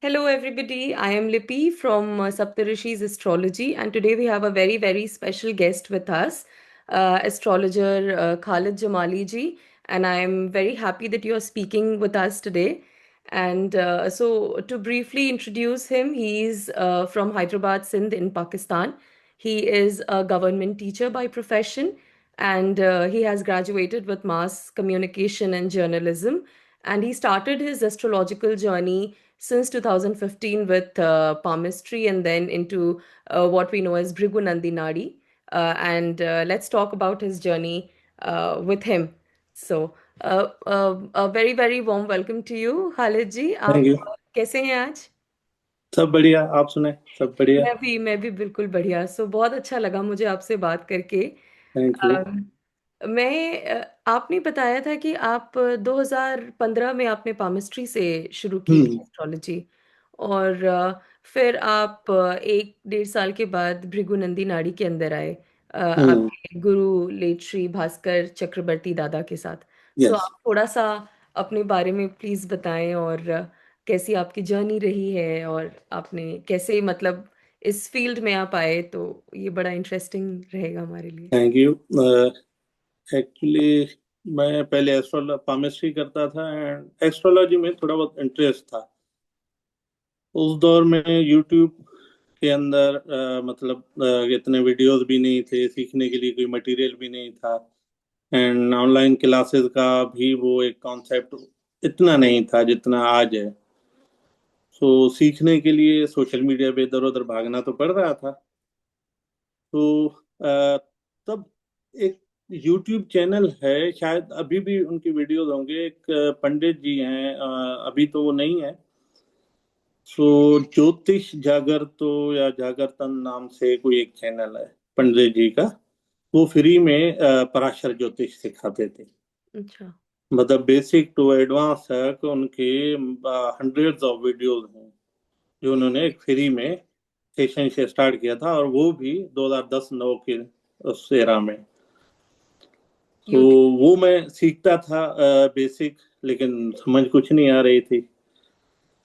Hello, everybody. I am Lipi from Saptarishis Astrology, and today we have a very, very special guest with us, astrologer Khalid Jamali ji. And I am very happy that you are speaking with us today. And so, to briefly introduce him, he is from Hyderabad, Sindh in Pakistan. He is a government teacher by profession, and he has graduated with mass communication and journalism. And he started his astrological journey since 2015 with palmistry and then into what we know as Bhrigu Nandi Nadi. And let's talk about his journey with him. So, a very, very warm welcome to you, Khalid ji. Thank आप you. कैसे हैं आज? सब बढ़िया, आप सुने? सब बढ़िया। मैं भी बिल्कुल बढ़िया। बहुत अच्छा लगा मुझे आपसे बात करके। Thank you. अम, आपने बताया था कि आप 2015 में आपने पामिस्ट्री से शुरू की थी हम्म। एस्ट्रोलॉजी। और फिर आप 1 डेढ़ साल के बाद भृगु नंदी नाड़ी के अंदर आए हम्म। आपके गुरु लेट श्री भास्कर चक्रवर्ती दादा के साथ। So yes. आप थोड़ा सा अपने बारे में प्लीज बताएं, और कैसी आपकी जर्नी रही है, और आपने कैसे मतलब इस फील्ड में आप आए, तो ये बड़ा इंटरेस्टिंग रहेगा हमारे लिए। Thank you. एक्चुअली मैं पहले पामिस्ट्री करता था एंड एस्ट्रोलॉजी में थोड़ा बहुत इंटरेस्ट था। उस दौर में यूट्यूब के अंदर इतने वीडियोस भी नहीं थे, सीखने के लिए कोई मटेरियल भी नहीं था। एंड ऑनलाइन क्लासेस का भी वो एक कॉन्सेप्ट इतना नहीं था जितना आज है। सो सीखने के लिए सोशल मीडिया पे इधर उधर भागना तो पड़ रहा था। तो तब एक यूट्यूब चैनल है, शायद अभी भी उनकी वीडियोस होंगे। एक पंडित जी हैं, अभी तो वो नहीं है। सो ज्योतिष जागरतो या जागरतन नाम से कोई एक चैनल है पंडित जी का। वो फ्री में पराशर ज्योतिष सिखाते थे। अच्छा। मतलब बेसिक टू एडवांस तक उनके हंड्रेड्स ऑफ वीडियोस हैं जो उन्होंने एक फ्री में सेशन से स्टार्ट किया था, और वो भी 2010-9 के उस एरा में। तो यूट्यूब। वो मैं सीखता था बेसिक, लेकिन समझ कुछ नहीं आ रही थी।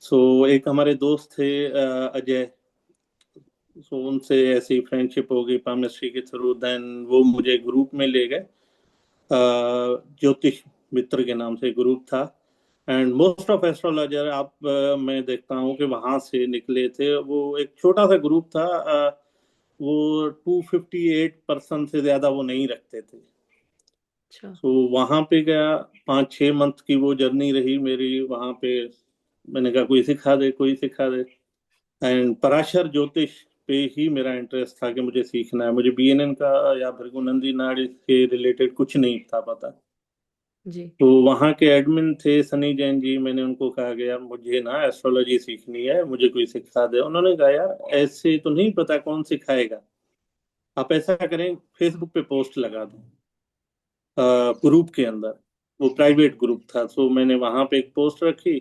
सो एक हमारे दोस्त थे अजय। सो उनसे ऐसी फ्रेंडशिप हो गई पामिस्ट्री के थ्रू। देन वो मुझे ग्रुप में ले गए। ज्योतिष मित्र के नाम से ग्रुप था। एंड मोस्ट ऑफ एस्ट्रोलॉजर मैं देखता हूँ कि वहां से निकले थे। वो एक छोटा सा ग्रुप था। वो 258 पर्सन से ज्यादा वो नहीं रखते थे। अच्छा। तो वहां पे गया। 5-6 मंथ की वो जर्नी रही मेरी वहां पे। मैंने कहा कोई सिखा दे, कोई सिखा दे। एंड पराशर ज्योतिष पे ही मेरा इंटरेस्ट था कि मुझे सीखना है। मुझे बीएनएन का या भृगुनंदी नाड़ी के रिलेटेड कुछ नहीं था पता। जी। तो वहाँ के एडमिन थे सनी जैन जी। मैंने उनको कहा कि यार मुझे ना एस्ट्रोलॉजी सीखनी है, मुझे कोई सिखा दे। उन्होंने कहा यार ऐसे तो नहीं पता कौन सिखाएगा, आप ऐसा करें फेसबुक पे पोस्ट लगा दो ग्रुप के अंदर। वो प्राइवेट ग्रुप था, सो मैंने वहां पे एक पोस्ट रखी।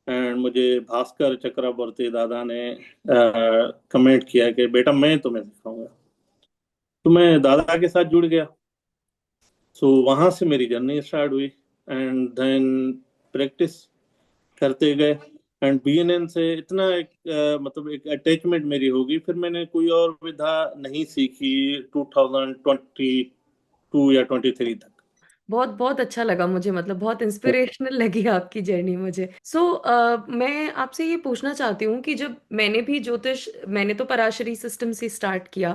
एंड मुझे भास्कर चक्रवर्ती दादा ने कमेंट किया कि बेटा मैं तुम्हें सिखाऊंगा। तो मैं दादा के साथ जुड़ गया। सो वहां से मेरी जर्नी स्टार्ट हुई। एंड देन प्रैक्टिस करते गए। एंड बीएनएन से इतना एक अटैचमेंट मेरी होगी, फिर मैंने कोई और विधा नहीं सीखी 2022 या 23 तक। बहुत बहुत अच्छा लगा मुझे, मतलब बहुत इंस्पिरेशनल लगी आपकी जर्नी मुझे। मैं आपसे ये पूछना चाहती हूँ कि जब मैंने भी ज्योतिष, मैंने तो पराशरी सिस्टम से स्टार्ट किया,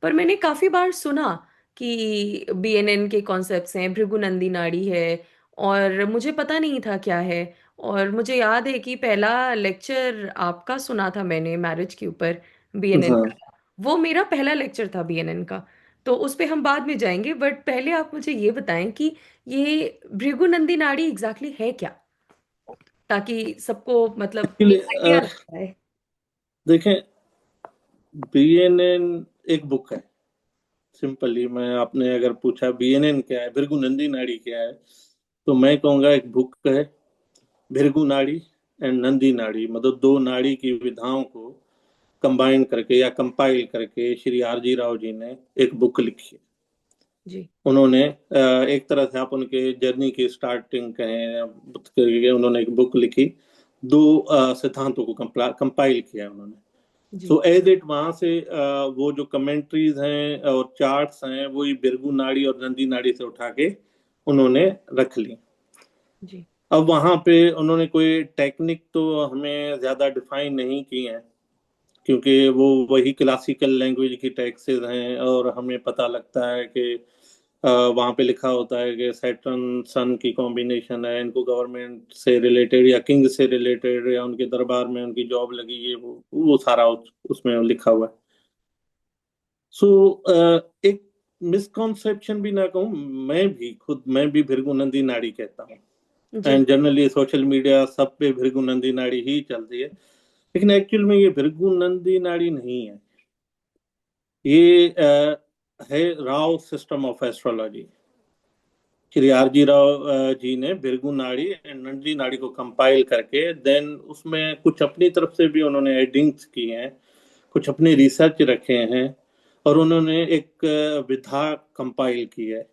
पर मैंने काफी बार सुना कि बीएनएन के कॉन्सेप्ट्स हैं, भृगु नंदी नाड़ी है, और मुझे पता नहीं था क्या है। और मुझे याद है कि पहला लेक्चर आपका सुना था मैंने मैरिज के ऊपर, बीएनएन हाँ। का। वो मेरा पहला लेक्चर था बीएनएन का। तो उस पे हम बाद में जाएंगे, बट पहले आप मुझे ये बताएं कि ये भृगु नंदी नाड़ी एग्जैक्टली है क्या, ताकि सबको मतलब एक्चुअली एक आइडिया लगता है। देखें, बीएनएन एक बुक है। सिंपली मैं, आपने अगर पूछा बीएनएन क्या है, भृगु नंदी नाड़ी क्या है, तो मैं कहूँगा एक बुक है। भृगु नाड़ी एंड नंदी नाड़ी, मतलब दो नाड़ी की विधाओं को कंबाइन करके या कंपाइल करके श्री आर जी राव जी ने एक बुक लिखी है। जी। उन्होंने एक तरह से आप उनके जर्नी की स्टार्टिंग कहें, बुक करके उन्होंने एक बुक लिखी। दो सिद्धांतों को कंपाइल किया है उन्होंने। जी। सो एज इट वहां से वो जो कमेंट्रीज हैं और चार्ट्स हैं वो ये भृगु नाड़ी और नंदी नाड़ी से उठा के उन्होंने रख ली। जी। अब वहां पे उन्होंने कोई टेक्निक तो हमें ज्यादा डिफाइन नहीं की है, क्योंकि वो वही क्लासिकल लैंग्वेज की टेक्सेस हैं और हमें पता लगता है कि वहां पे लिखा होता है कि सैटर्न सन की कॉम्बिनेशन है, इनको गवर्नमेंट से रिलेटेड या किंग से रिलेटेड या उनके दरबार में उनकी जॉब लगी है, वो सारा उसमें लिखा हुआ है। सो एक मिसकॉन्सेप्शन भी ना कहूँ, मैं भी भृगु नंदी नाड़ी कहता हूँ। जी। एंड जनरली सोशल मीडिया सब पे भृगु नंदी नाड़ी ही चलती है, लेकिन एक्चुअल में ये भृगु नंदी नाड़ी नहीं है। ये है Rao system of astrology. Shri R G Rao ji ने भृगु नाड़ी एंड नंदी नाड़ी को कंपाइल करके देन उसमें कुछ अपनी तरफ से भी उन्होंने एडिंग्स किए हैं, कुछ अपने रिसर्च रखे हैं, और उन्होंने एक विधा कंपाइल की है,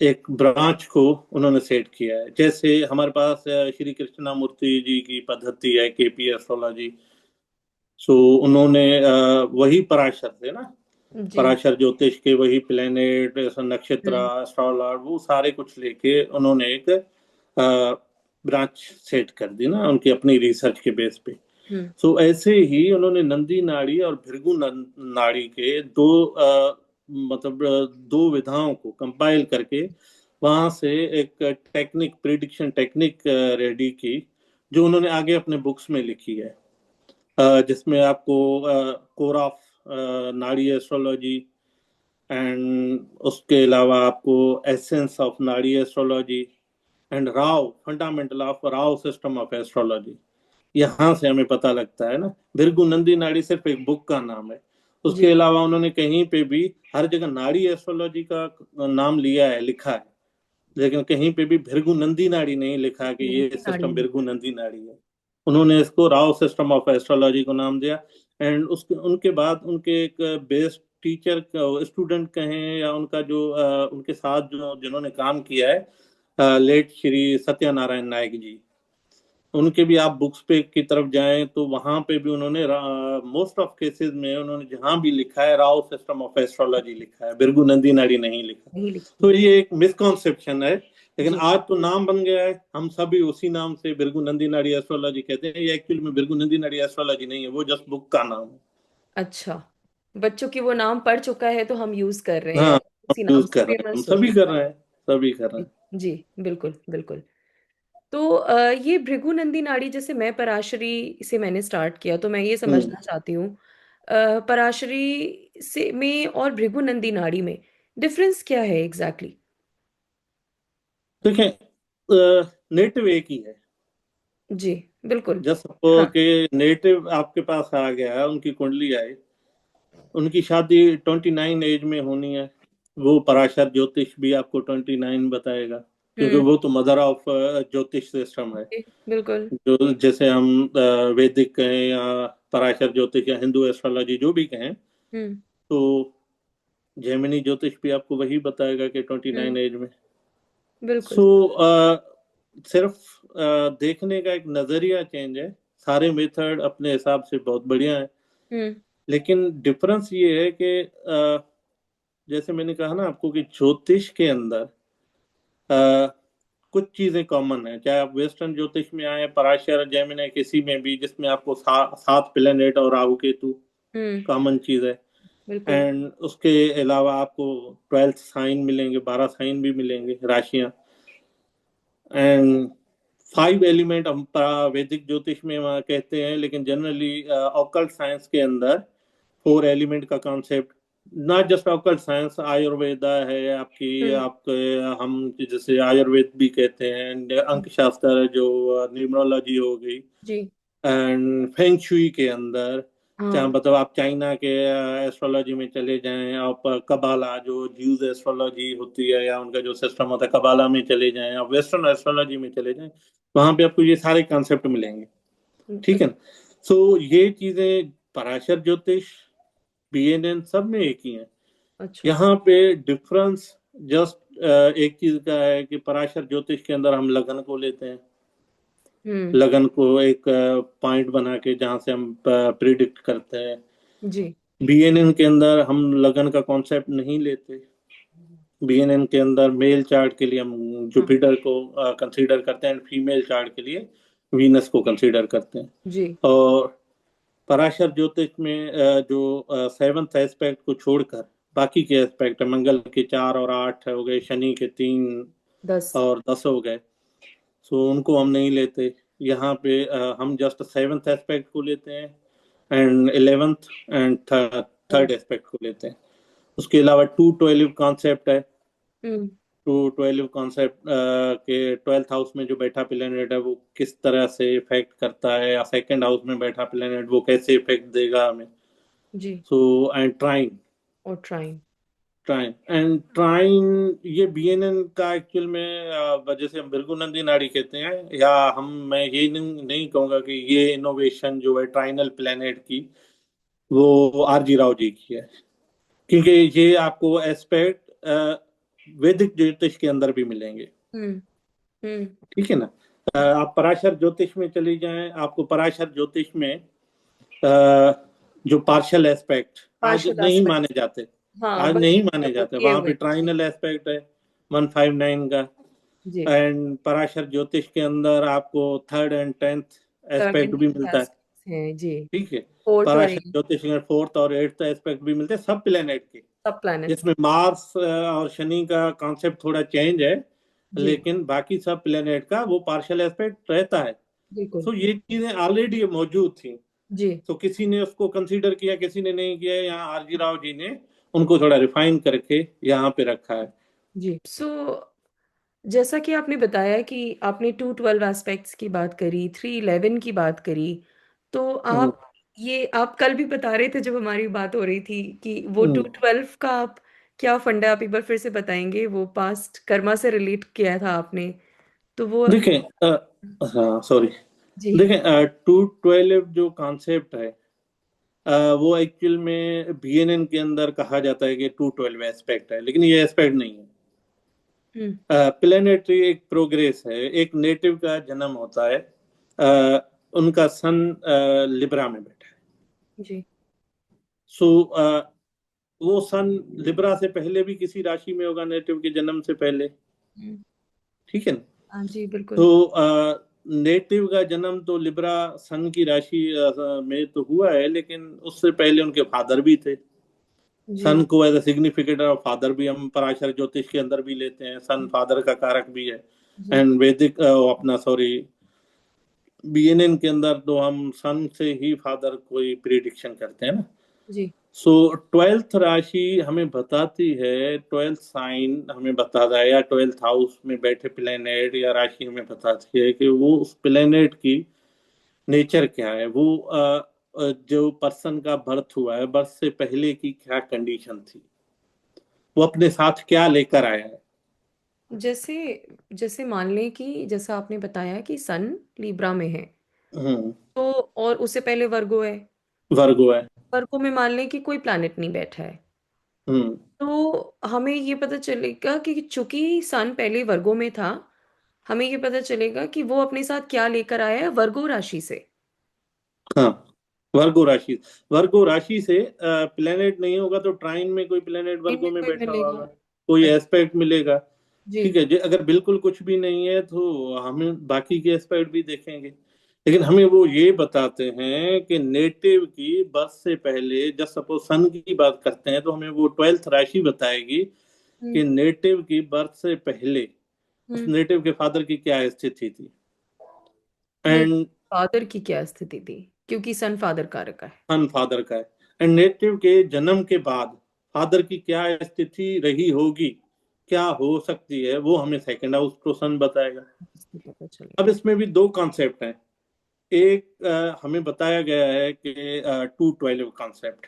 एक ब्रांच को उन्होंने सेट किया है। जैसे हमारे पास श्री कृष्णामूर्ति जी की पद्धति है केपी एस्ट्रोलॉजी। सो उन्होंने वही पराशर थे ना, जी। पराशर ज्योतिष के वही प्लेनेट नक्षत्र हम्म। एस्ट्रोलॉट वो सारे कुछ लेके उन्होंने एक ब्रांच सेट कर दी ना उनकी अपनी रिसर्च के बेस पे। हम्म। सो ऐसे ही उन्होंने नंदी नाड़ी और भृगु नाड़ी के दो विधाओं को कंपाइल करके वहां से एक टेक्निक प्रिडिक्शन टेक्निक रेडी की, जो उन्होंने आगे अपने बुक्स में लिखी है, जिसमें आपको core of Nadi astrology and उसके अलावा आपको essence of Nadi astrology and Rao fundamental of Rao system of astrology, यहाँ से हमें पता लगता है ना। भृगु नंदी नाड़ी सिर्फ एक बुक का नाम है, उसके जी। अलावा उन्होंने कहीं पे भी हर जगह नाड़ी एस्ट्रोलॉजी का नाम लिया है, लिखा है, लेकिन कहीं पे भी भृगु नंदी नाड़ी नहीं लिखा कि ये नंदी नाड़ी सिस्टम नहीं। भृगु नंदी नाड़ी है। उन्होंने इसको राव सिस्टम ऑफ एस्ट्रोलॉजी को नाम दिया। एंड उसके उनके बाद उनके एक बेस्ट टीचर स्टूडेंट कहें या उनका जो उनके साथ जो जिन्होंने काम किया है, लेट श्री सत्यनारायण नायक जी, उनके भी आप बुक्स पे की तरफ जाएं तो वहां पे भी उन्होंने मोस्ट ऑफ केसेस में उन्होंने जहां भी लिखा है राव सिस्टम ऑफ एस्ट्रोलॉजी लिखा है, भृगु नंदी नाड़ी नहीं लिखा। नहीं लिखी तो है। ये एक मिसकॉन्सेप्शन है, लेकिन जी। आज तो नाम बन गया है, हम सभी उसी नाम से भृगु नंदी नाड़ी एस्ट्रोलॉजी कहते हैं। ये एक्चुअली में भृगु नंदी नाड़ी एस्ट्रोलॉजी नहीं है, वो जस्ट बुक का नाम है। अच्छा, बच्चों की वो नाम पढ़ चुका है तो हम यूज कर रहे हैं, हाँ, हम उसी नाम यूज से कर रहे हैं, हम फेमस हो सभी कर चुका रहे हैं, सभी कर रहे है। हैं। जी। बिल्कुल बिल्कुल। तो ये भृगु नंदी नाड़ी, जैसे मैं पराशरी से मैंने स्टार्ट किया, तो मैं ये हम्म। समझना चाहती हूँ पराशरी से में और भृगु नंदी नाड़ी में डिफरेंस क्या है एग्जैक्टली? देखें, नेटिव एक ही है। जी। बिल्कुल। जस्ट हाँ। सपोज के नेटिव आपके पास आ गया, उनकी कुंडली आई, उनकी शादी 29 एज में होनी है, वो पराशर ज्योतिष भी आपको 29 बताएगा, क्योंकि हम्म। वो तो मदर ऑफ ज्योतिष सिस्टम है। जी, बिल्कुल। जो जैसे हम वैदिक कहें या पराशर ज्योतिष या हिंदू एस्ट्रोलॉजी जो भी कहें, हम्म। तो जैमिनी ज्योतिष भी आपको वही बताएगा कि 29 हम्म। एज में। बिल्कुल। सो सिर्फ देखने का एक नजरिया चेंज है, सारे मेथड अपने हिसाब से बहुत बढ़िया है, हम्म। लेकिन डिफरेंस ये है कि जैसे मैंने कहा ना आपको कि ज्योतिष के अंदर कुछ चीजें कॉमन है, चाहे आप वेस्टर्न ज्योतिष में आए, पराशर जैमिनी किसी में भी, जिसमें आपको सात प्लेनेट और राहु केतु हम्म। कॉमन चीज है। बिल्कुल। एंड उसके अलावा आपको 12 साइन मिलेंगे, 12 साइन भी मिलेंगे, राशियां। एंड 5 एलिमेंट हम वैदिक ज्योतिष में वहाँ कहते हैं, लेकिन जनरली ऑकल्ट साइंस के अंदर 4 एलिमेंट का concept, not just occult science, Ayurveda है आपकी, हम्म। आपके हम जैसे आयुर्वेद भी कहते हैं, एंड अंक शास्त्र जो न्यूमरोलॉजी हो गई, जी। एंड फेंग शुई के अंदर, चाहे हाँ। मतलब आप चाइना के एस्ट्रोलॉजी में चले जाएं, आप कबाला जो ज्यूज एस्ट्रोलॉजी होती है या उनका जो सिस्टम होता है कबाला में चले जाएं, आप वेस्टर्न एस्ट्रोलॉजी में चले जाएं, वहां पे आपको ये सारे कॉन्सेप्ट मिलेंगे। ठीक है। सो ये चीजें पराशर ज्योतिष बीएनएन सब में एक ही है। अच्छा। यहाँ पे डिफरेंस जस्ट एक चीज का है कि पराशर ज्योतिष के अंदर हम लगन को लेते हैं, हम्म। लगन को एक पॉइंट बना के जहाँ से हम प्रिडिक्ट करते हैं। जी। बीएनएन के अंदर हम लगन का कॉन्सेप्ट नहीं लेते। बीएनएन के अंदर मेल चार्ट के लिए हम हाँ। जुपिटर को कंसीडर करते हैं, फीमेल चार्ट के लिए वीनस को कंसीडर करते हैं। जी। और पराशर ज्योतिष में जो सेवंथ एस्पेक्ट को छोड़कर बाकी के एस्पेक्ट, मंगल के 4 और 8 हो गए, शनि के 3 10। और 10 हो गए, सो उनको हम नहीं लेते। यहाँ पे हम जस्ट सेवंथ एस्पेक्ट को लेते हैं and 11th and third aspect को लेते हैं। उसके अलावा 212 कॉन्सेप्ट है। हम्म। 212 कॉन्सेप्ट के 12th हाउस में जो बैठा प्लेनेट है वो किस तरह से इफेक्ट करता है, या सेकंड हाउस में बैठा प्लेनेट वो कैसे इफेक्ट देगा हमें। जी। सो एंड ट्राइन, और ट्राइन। ट्राइन ये बीएनएन का एक्चुअल में जैसे हम भृगुनंदी नाड़ी कहते हैं, या हम मैं ये नहीं कहूंगा कि ये इनोवेशन जो है ट्राइनल प्लेनेट की वो आरजी राव जी की है, क्योंकि ये आपको एस्पेक्ट वैदिक ज्योतिष के अंदर भी मिलेंगे। हम्म। हम्म। ठीक है ना। आप पराशर ज्योतिष में चली जाएं, आपको पराशर ज्योतिष में जो पार्शियल एस्पेक्ट आज पार्षद नहीं एस्पेक्ट। माने जाते, हाँ, आज बस नहीं माने वो जाते, किए वहां पे हुए। जी। ट्राइनल एस्पेक्ट है 159 का। जी। एंड पराशर ज्योतिष के अंदर आपको थर्ड एंड टेंथ एस्पेक्ट भी 17 मिलता है। एस्पेक्ट्स हैं जी। ठीक है। फोर्थ और पराशर एट। ज्योतिष में फोर्थ और एट्थ एस्पेक्ट भी मिलते हैं सब प्लेनेट के, सब प्लैनेट्स। जिसमें मार्स और शनि का कॉन्सेप्ट थोड़ा चेंज है, जी। लेकिन बाकी सब प्लेनेट का वो पार्शियल एस्पेक्ट रहता है। बिल्कुल। सो ये चीजें ऑलरेडी मौजूद थी। जी। तो किसी ने उसको कंसीडर किया, किसी ने नहीं किया, यहाँ आरजी राव जी ने उनको थोड़ा रिफाइन करके यहाँ पे रखा है। जी। जैसा कि आपने बताया कि आपने 212 एस्पेक्ट्स की बात करी, 311 की बात करी, तो हम्म। आप कल भी बता रहे थे जब हमारी बात हो रही थी कि वो हम्म। 212 का आप क्या फंडा, आप एक बार फिर से बताएंगे? वो पास्ट कर्मा से रिलेट किया था आपने, तो वो। देखें हाँ सॉरी, जी। देखें 212 जो कॉन्सेप्ट है वो एक्चुअल में बीएनएन के अंदर कहा जाता है कि 212 एस्पेक्ट है, लेकिन ये एस्पेक्ट नहीं है। हम्म। प्लेनेटरी एक प्रोग्रेस है। एक नेटिव का जन्म होता है, उनका सन लिब्रा में बैठा है। जी। सो वो सन लिब्रा से पहले भी किसी राशि में होगा, नेटिव के जन्म से पहले। हम्म। ठीक है ना। हाँ जी, बिल्कुल। तो नेटिव का जन्म तो लिब्रा सन की राशि में तो हुआ है, लेकिन उससे पहले उनके फादर भी थे। जी। सन को as a significator of father भी हम पराशर ज्योतिष के अंदर भी लेते हैं, सन फादर का कारक भी है। जी। एंड वैदिक अपना सॉरी बीएनएन के अंदर तो हम सन से ही फादर कोई प्रिडिक्शन करते हैं ना। जी। सो ट्वेल्थ राशि हमें बताती है, ट्वेल्थ साइन हमें बताता है, या ट्वेल्थ हाउस में बैठे प्लेनेट या राशि हमें बताती है कि वो उस प्लेनेट की नेचर क्या है, वो जो पर्सन का बर्थ हुआ है, बर्थ से पहले की क्या कंडीशन थी, वो अपने साथ क्या लेकर आया है। जैसे जैसे मान लें कि जैसा आपने बताया कि सन लीब्रा में है, हम्म। तो और उससे पहले वर्गो है। वर्गो है। वर्गो में मान लें कि कोई प्लैनेट नहीं बैठा है, हम्म। तो हमें ये पता चलेगा कि चूंकि सन पहले वर्गो में था, हमें ये पता चलेगा कि वो अपने साथ क्या लेकर आया है वर्गो राशि से। हाँ, वर्गो राशि, वर्गो राशि से प्लेनेट नहीं होगा तो ट्राइन में कोई प्लेनेट वर्गो इनमें में कोई बैठा मिलेगा। होगा, कोई अच्छा। एस्पेक्ट मिलेगा। जी। ठीक है जी, अगर बिल्कुल कुछ भी नहीं है तो हमें बाकी के एस्पेक्ट भी देखेंगे, लेकिन हमें वो ये बताते हैं कि नेटिव की बर्थ से पहले, जब सपोज सन की बात करते हैं तो हमें वो ट्वेल्थ राशि बताएगी हम्म। कि नेटिव की बर्थ से पहले उस हम्म। नेटिव के फादर की क्या स्थिति थी। नहीं, एंड फादर की क्या स्थिति थी, क्योंकि सन फादर कारक का है। सन फादर का है, एंड नेटिव के जन्म के बाद फादर की क्या स्थिति रही होगी, क्या हो सकती है, वो हमें सेकंड हाउस तो सन बताएगा। इससे पता अब चलेगा। इसमें भी दो कॉन्सेप्ट हैं। एक हमें बताया गया है कि 212 कॉन्सेप्ट।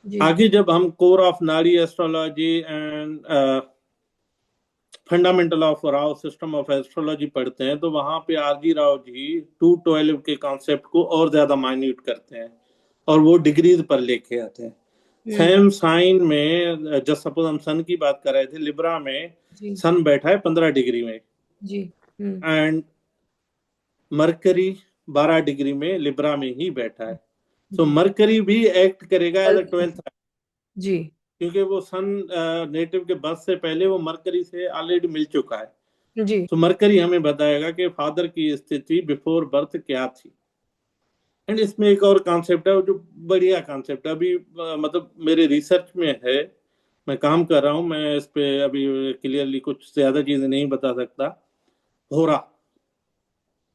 जी। आगे जब हम core of Nadi astrology and fundamental of Rao system of astrology पढ़ते हैं तो वहां पे आरजी राव जी 212 के कॉन्सेप्ट को और ज्यादा माइन्यूट करते हैं और वो डिग्रीज पर लेके आते हैं। हम्म। सेम साइन में जब सपोज हम सन की बात कर रहे थे, लिब्रा में जी। सन बैठा है 15 डिग्री में, जी। हम्म। एंड मरकरी 12 डिग्री में लिब्रा में ही बैठा है। तो जी। मरकरी भी एक्ट करेगा एज अ कल- 12th, जी। क्योंकि वो सन नेटिव के बर्थ से पहले वो मरकरी से ऑलरेडी मिल चुका है। जी। तो मरकरी हमें बताएगा कि फादर की स्थिति बिफोर बर्थ क्या थी। एंड इसमें एक और कॉन्सेप्ट है वो जो बढ़िया कॉन्सेप्ट है, अभी मतलब मेरे रिसर्च में है, मैं काम कर रहा हूँ, मैं इस पे अभी क्लियरली कुछ ज्यादा चीजें नहीं बता सकता। होरा,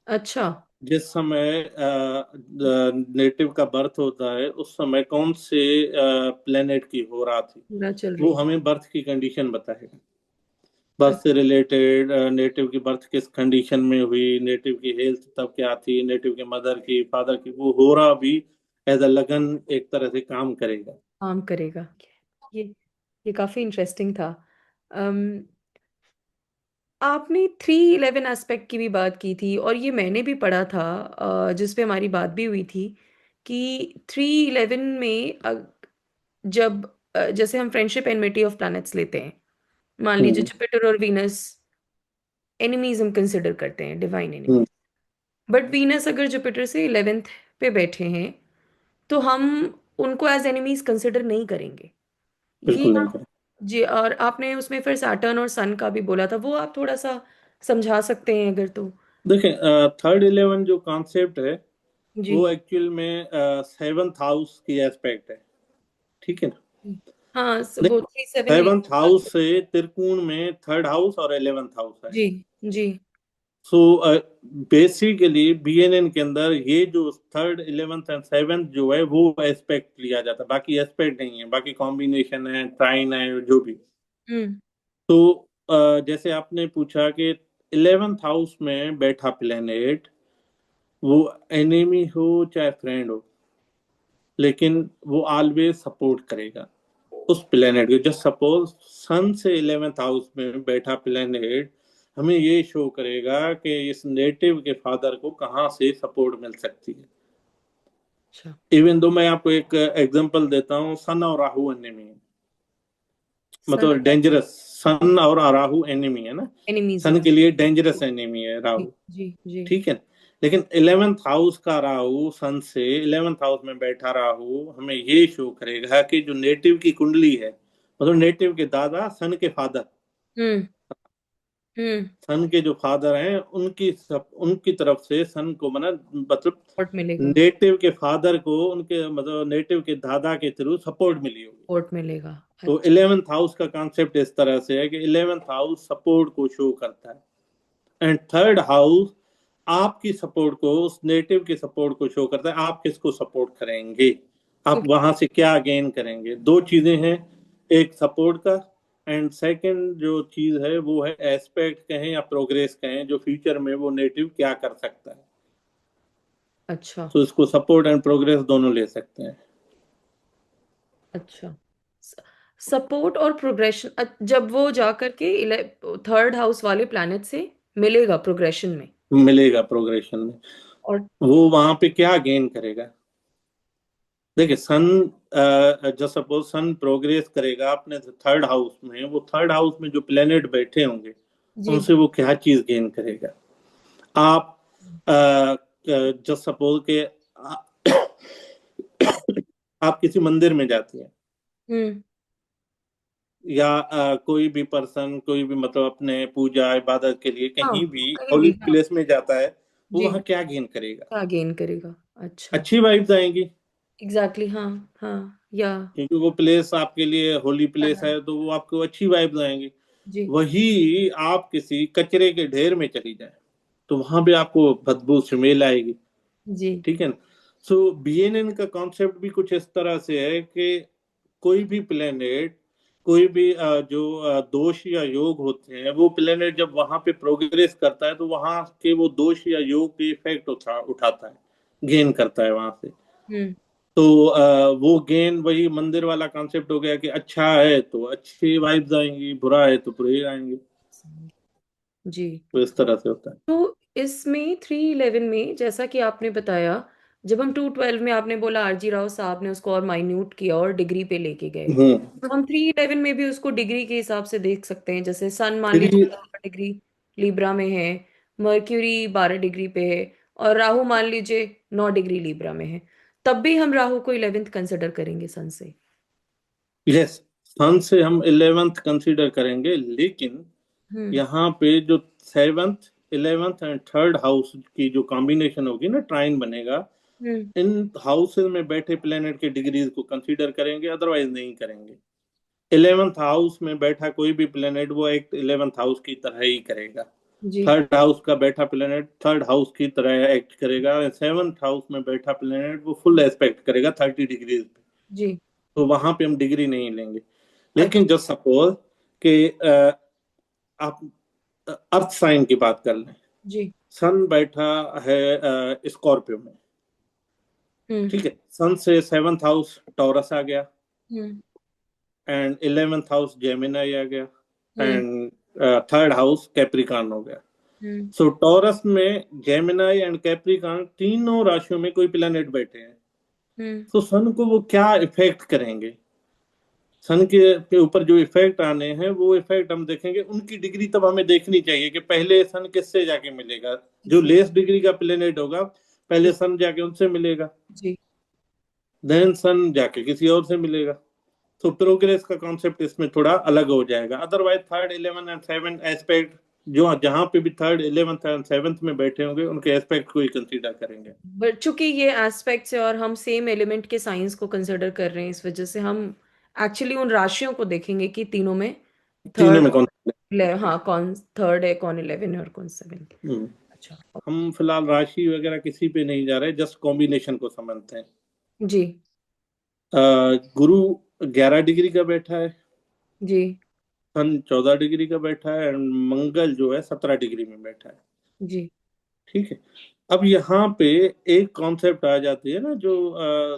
अच्छा। जिस समय नेटिव का बर्थ होता है उस समय कौन से प्लेनेट की हो रहा थी, पूरा चल वो रही। हमें बर्थ की कंडीशन बताएगा। बर्थ अच्छा। से रिलेटेड नेटिव की बर्थ किस कंडीशन में हुई, नेटिव की हेल्थ तब क्या थी, नेटिव के मदर की फादर की, वो हो रहा भी एज अ लगन एक तरह से काम करेगा। काम करेगा। ये ये काफी इंटरेस्टिंग था। अम, आपने 311 एस्पेक्ट की भी बात की थी, और ये मैंने भी पढ़ा था, जिस पे हमारी बात भी हुई थी, कि 311 में जब जैसे हम फ्रेंडशिप एनमिटी ऑफ प्लैनेट्स लेते हैं, मान लीजिए हम्म। जुपिटर और वीनस एनिमीज हम कंसिडर करते हैं, divine hmm. Enemies. But Venus अगर जुपिटर से 11th पे बैठे हैं, तो हम उनको एज एनिमीज कंसिडर नहीं करेंगे। ये बिल्कुल नहीं आप। करें। जी, और आपने उसमें फिर सैटर्न और सन का भी बोला था, वो आप थोड़ा सा समझा सकते हैं अगर तो। देखें, थर्ड इलेवन जो कॉन्सेप्ट है जी। वो एक्चुअल में सेवंथ हाउस की एस्पेक्ट है, ठीक है ना। हाँ, वो देखो, 3-7 में। सेवंथ हाउस से त्रिकोण में थर्ड हाउस और 11th हाउस है। जी। जी। सो बेसिकली बीएनएन के अंदर ये जो थर्ड 11th एंड सेवेंथ जो है वो एस्पेक्ट लिया जाता है, बाकी एस्पेक्ट नहीं है, बाकी कॉम्बिनेशन है, ट्राइन है, जो भी। हम्म। तो जैसे आपने पूछा कि 11th हाउस में बैठा प्लेनेट, वो एनिमी हो चाहे फ्रेंड हो, लेकिन वो ऑलवेज सपोर्ट करेगा उस प्लेनेट को। जस्ट सपोज सन से 11th हाउस में बैठा प्लेनेट हमें ये शो करेगा कि इस नेटिव के फादर को कहाँ से सपोर्ट मिल सकती है। अच्छा। इवन दो मैं आपको एक एग्जांपल देता हूँ, सन और राहु एनिमी है, सन मतलब डेंजरस। सन और राहु एनिमी है ना, एनिमीज है। सन के लिए डेंजरस एनिमी है जी। राहु, जी। जी। ठीक है। लेकिन 11th हाउस का राहु, सन से 11th हाउस में बैठा राहु हमें ये शो करेगा कि जो नेटिव की कुंडली है, मतलब नेटिव के दादा सन के फादर, हम्म। हम्म। सन के जो फादर हैं उनकी तरफ से सन को मना, मतलब सपोर्ट मिलेगा। नेटिव के फादर को उनके मतलब नेटिव के दादा के थ्रू सपोर्ट मिली होगी। सपोर्ट मिलेगा। तो अच्छा। 11th हाउस का कॉन्सेप्ट इस तरह से है कि 11th हाउस सपोर्ट को शो करता है, एंड थर्ड हाउस आपकी सपोर्ट को, उस नेटिव की सपोर्ट को शो करता है। आप किसको सपोर्ट करेंगे, आप ओके। वहां से क्या गेन करेंगे, दो चीजें हैं, एक सपोर्ट का, एंड सेकंड जो चीज है वो है एस्पेक्ट कहें या प्रोग्रेस कहें, जो फ्यूचर में वो नेटिव क्या कर सकता है। अच्छा। तो इसको सपोर्ट एंड प्रोग्रेस दोनों ले सकते हैं। अच्छा। सपोर्ट और प्रोग्रेशन, जब वो जा करके थर्ड हाउस वाले प्लैनेट से मिलेगा प्रोग्रेशन में। मिलेगा प्रोग्रेशन में, और वो वहां पे क्या गेन करेगा। देखिए सन, जो सपोज सन प्रोग्रेस करेगा अपने थर्ड हाउस में, वो थर्ड हाउस में जो प्लेनेट बैठे होंगे जी। उनसे वो क्या चीज गेन करेगा। आप जो सपोज के आप किसी मंदिर में जाती हैं, हम्म। या कोई भी पर्सन, कोई भी मतलब अपने पूजा इबादत के लिए हाँ, कहीं भी कहीं होली भी, हाँ। प्लेस में जाता है, वो जी। वहाँ क्या गेन करेगा। क्या गेन करेगा। अच्छा। अच्छी वाइब्स आएंगी, एग्जैक्टली, हाँ। हाँ। या। क्योंकि वो प्लेस आपके लिए होली प्लेस हाँ, है, तो वो आपको अच्छी वाइब्स आएंगी। जी। वही आप किसी कचरे के ढेर में चली जाए तो वहां भी आपको बदबू स्मेल आएगी, जी। ठीक है ना। सो बीएनएन का कॉन्सेप्ट भी कुछ इस तरह से है कि कोई भी प्लेनेट, कोई भी जो दोष या योग होते हैं, वो प्लेनेट जब वहां पे प्रोग्रेस करता है तो वहां के वो दोष या योग के इफेक्ट उठाता है, गेन करता है वहां से। हम्म। तो वो गेन वही मंदिर वाला कॉन्सेप्ट हो गया कि अच्छा है तो अच्छी वाइब्स आएंगी, बुरा है तो बुरे आएंगे। जी। तो इस तरह से होता है। तो इसमें 311 में जैसा कि आपने बताया, जब हम 212 में आपने बोला आरजी राव साहब ने उसको और माइन्यूट किया और डिग्री पे लेके गए, हम्म। तो हम 311 में भी उसको डिग्री के हिसाब से देख सकते हैं। जैसे सन मान फिर लीजिए 12 डिग्री लिब्रा में है, मर्क्यूरी 12 डिग्री पे है, और राहु मान लीजिए 9 डिग्री लिब्रा में है, तब भी हम राहु को 11th कंसिडर करेंगे सन से। यस, सन से हम 11th कंसीडर करेंगे, लेकिन हम्म। यहाँ पे जो 7th 11th and third house की जो कॉम्बिनेशन होगी ना, ट्राइन बनेगा, हम्म। इन हाउसेज में बैठे प्लेनेट के डिग्रीज को कंसीडर करेंगे, अदरवाइज नहीं करेंगे। 11th हाउस में बैठा कोई भी प्लेनेट वो एक 11th हाउस की तरह ही करेगा। जी। थर्ड हाउस का बैठा प्लेनेट थर्ड हाउस की तरह एक्ट करेगा। 7th हाउस में बैठा प्लेनेट वो फुल एस्पेक्ट करेगा 30 डिग्रीज पे। जी। तो वहां पे हम डिग्री नहीं लेंगे। लेकिन अच्छा। जस्ट सपोज कि आप अर्थ साइन की बात कर लें। जी। सन बैठा है स्कॉर्पियो में। हम्म। ठीक है, सन से 7th हाउस टॉरस आ गया, हम्म। एंड 11th हाउस जेमिनाई आ गया, हम्म। एंड थर्ड हाउस कैप्रिकॉर्न हो गया। हम्म। सो टॉरस में जेमिनाई एंड कैप्रिकॉर्न तीनों राशियों में कोई प्लैनेट बैठे हैं। हम्म। तो सन को वो क्या इफेक्ट करेंगे, सन के ऊपर जो इफेक्ट आने हैं वो इफेक्ट हम देखेंगे। उनकी डिग्री तब हमें देखनी चाहिए कि पहले सन किससे जाके मिलेगा। जो किससे? लेस डिग्री का प्लेनेट होगा पहले सन जाके उनसे मिलेगा, जी। देन सन जाके किसी और से मिलेगा। तो प्रोग्रेस का कॉन्सेप्ट इसमें थोड़ा अलग हो जाएगा। अदरवाइज थर्ड 11 एंड 7 एस्पेक्ट, जो जहां पे भी थर्ड 11th एंड 7th में बैठे होंगे उनके एस्पेक्ट को ही कंसीडर करेंगे। बट चूंकि ये एस्पेक्ट्स है और हम सेम एलिमेंट के साइंस को कंसिडर कर रहे हैं, इस वजह से हम एक्चुअली उन राशियों को देखेंगे कि तीनों में तीनों थर्ड, में कौन। हाँ कौन थर्ड है, कौन 11 है और कौन 7। हम्म, अच्छा। हम फिलहाल राशि वगैरह किसी पे नहीं जा रहे, जस्ट कॉम्बिनेशन को समझते हैं। जी। गुरु 11 डिग्री का बैठा है, जी। सन 14 डिग्री का बैठा है, एंड मंगल जो है 17 डिग्री में बैठा है। जी। ठीक है। अब यहाँ पे एक कॉन्सेप्ट आ जाती है ना, जो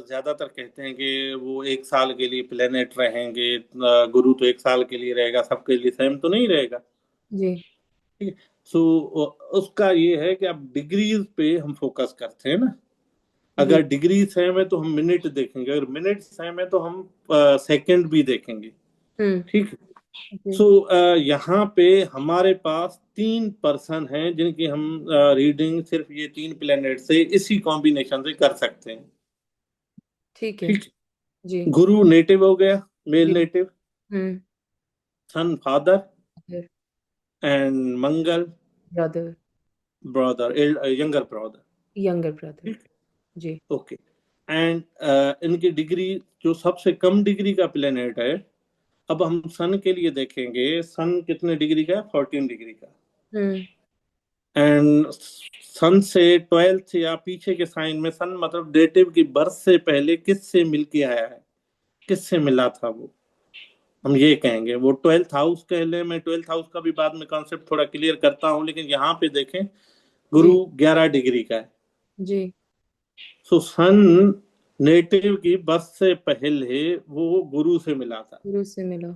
ज्यादातर कहते हैं कि वो 1 साल के लिए प्लेनेट रहेंगे। गुरु तो 1 साल के लिए रहेगा, सबके लिए सेम तो नहीं रहेगा। जी। ठीक है। सो उसका ये है कि अब डिग्रीज पे हम फोकस करते हैं ना। जी। अगर डिग्री सेम है तो हम मिनट देखेंगे, अगर मिनट सेम है तो हम सेकंड भी देखेंगे। हम्म। ठीक है। जी। सो यहाँ पे हमारे पास 3 पर्सन हैं जिनकी हम रीडिंग सिर्फ ये 3 प्लेनेट से इसी कॉम्बिनेशन से कर सकते हैं। ठीक है। ठीक जी। है। गुरु नेटिव हो गया, मेल जी। नेटिव। हम्म। सन फादर, फिर and Mangal brother, brother, younger brother. Younger brother. ठीक। जी। ओके। एंड इनकी डिग्री, जो सबसे कम डिग्री का प्लेनेट है, अब हम सन के लिए देखेंगे। सन कितने डिग्री का है? 14 डिग्री का। हम्म। एंड सन से 12th या पीछे के साइन में, सन मतलब डेटिव की बर्थ से पहले किससे मिलके आया है, किससे मिला था वो, हम ये कहेंगे वो 12th हाउस कह ले। मैं 12th हाउस का भी बाद में कॉन्सेप्ट थोड़ा क्लियर करता हूँ, लेकिन यहाँ पे देखें गुरु जी। 11 डिग्री का है। जी। सो सन नेटिव की बर्थ से पहले वो गुरु से मिला था। गुरु से मिला।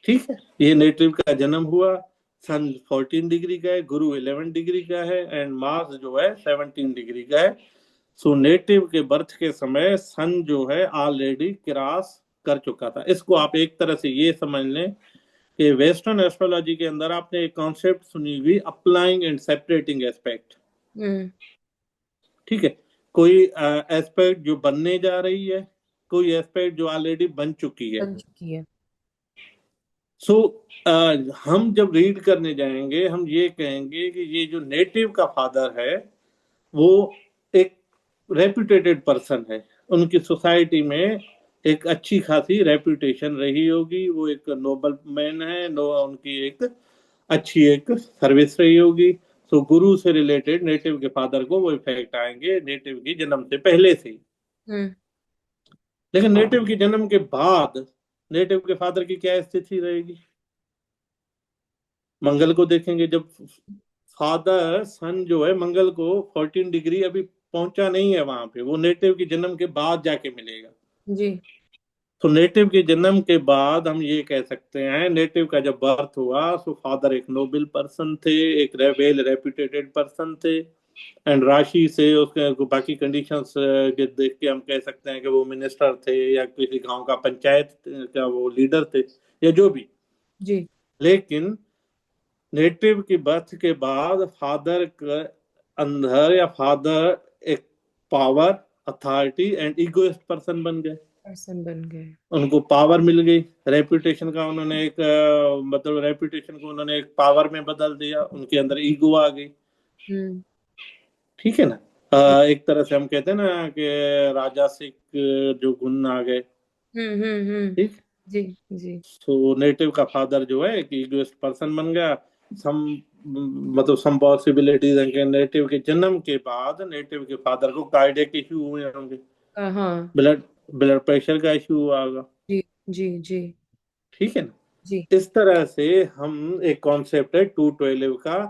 ठीक है। ये नेटिव का जन्म हुआ, सन 14 डिग्री का है, गुरु 11 डिग्री का है, एंड मार्स जो है 17 डिग्री का है। सो नेटिव के बर्थ के समय सन जो है ऑलरेडी क्रॉस कर चुका था। इसको आप एक तरह से ये समझ लें कि वेस्टर्न एस्ट्रोलॉजी के अंदर आपने एक कॉन्सेप्ट सुनी हुई, अप्लाइंग एंड सेपरेटिंग एस्पेक्ट। हम्म। ठीक है। कोई एस्पेक्ट जो बनने जा रही है, कोई एस्पेक्ट जो ऑलरेडी बन चुकी है। बन चुकी है। सो हम जब रीड करने जाएंगे हम ये कहेंगे कि ये जो नेटिव का फादर है वो एक रेप्यूटेटेड पर्सन है, उनकी सोसाइटी में एक अच्छी खासी रेप्यूटेशन रही होगी, वो एक नोबल मैन है, नो उनकी एक अच्छी एक सर्विस रही होगी। सो गुरु से रिलेटेड नेटिव के फादर को वो इफेक्ट आएंगे नेटिव की जन्म से पहले से ही। हम्म। लेकिन नेटिव के जन्म के बाद नेटिव के फादर की क्या स्थिति रहेगी, मंगल को देखेंगे। जब फादर सन जो है मंगल को 14 डिग्री अभी पहुंचा नहीं है वहां पे, वो नेटिव के जन्म के बाद जाके मिलेगा। जी। तो नेटिव के जन्म के बाद हम ये कह सकते हैं नेटिव का जब बर्थ हुआ तो फादर एक नोबल पर्सन थे, एक वेल रेप्यूटेटेड पर्सन थे। एंड राशि से उसके बाकी कंडीशंस देख के हम कह सकते हैं कि वो मिनिस्टर थे या किसी गांव का पंचायत का वो लीडर थे या जो भी। जी। लेकिन नेटिव की बर्थ के बाद फादर अंदर या फादर एक power, authority and egoist person बन गए। पर्सन बन गए। उनको पावर मिल गई, रेपुटेशन का उन्होंने एक मतलब रेपुटेशन को उन्होंने एक पावर में बदल दिया, उनके अंदर ईगो आ गई। हम्म। ठीक है ना। जी। एक तरह से हम कहते हैं ना कि राजासिक जो गुण आ गए। हम्म। ठीक। जी। जी। तो नेटिव का फादर जो है कि ईगोइस्ट पर्सन बन गया। सम मतलब सम पॉसिबिलिटीज हैं कि नेटिव के जन्म के बाद नेटिव के फादर को कार्डियक इशू हुए होंगे, हाँ। ब्लड ब्लड प्रेशर का इशू हुआ होगा। जी। जी। जी। ठीक है ना। जी। इस तरह से हम एक कॉन्सेप्ट है 212 का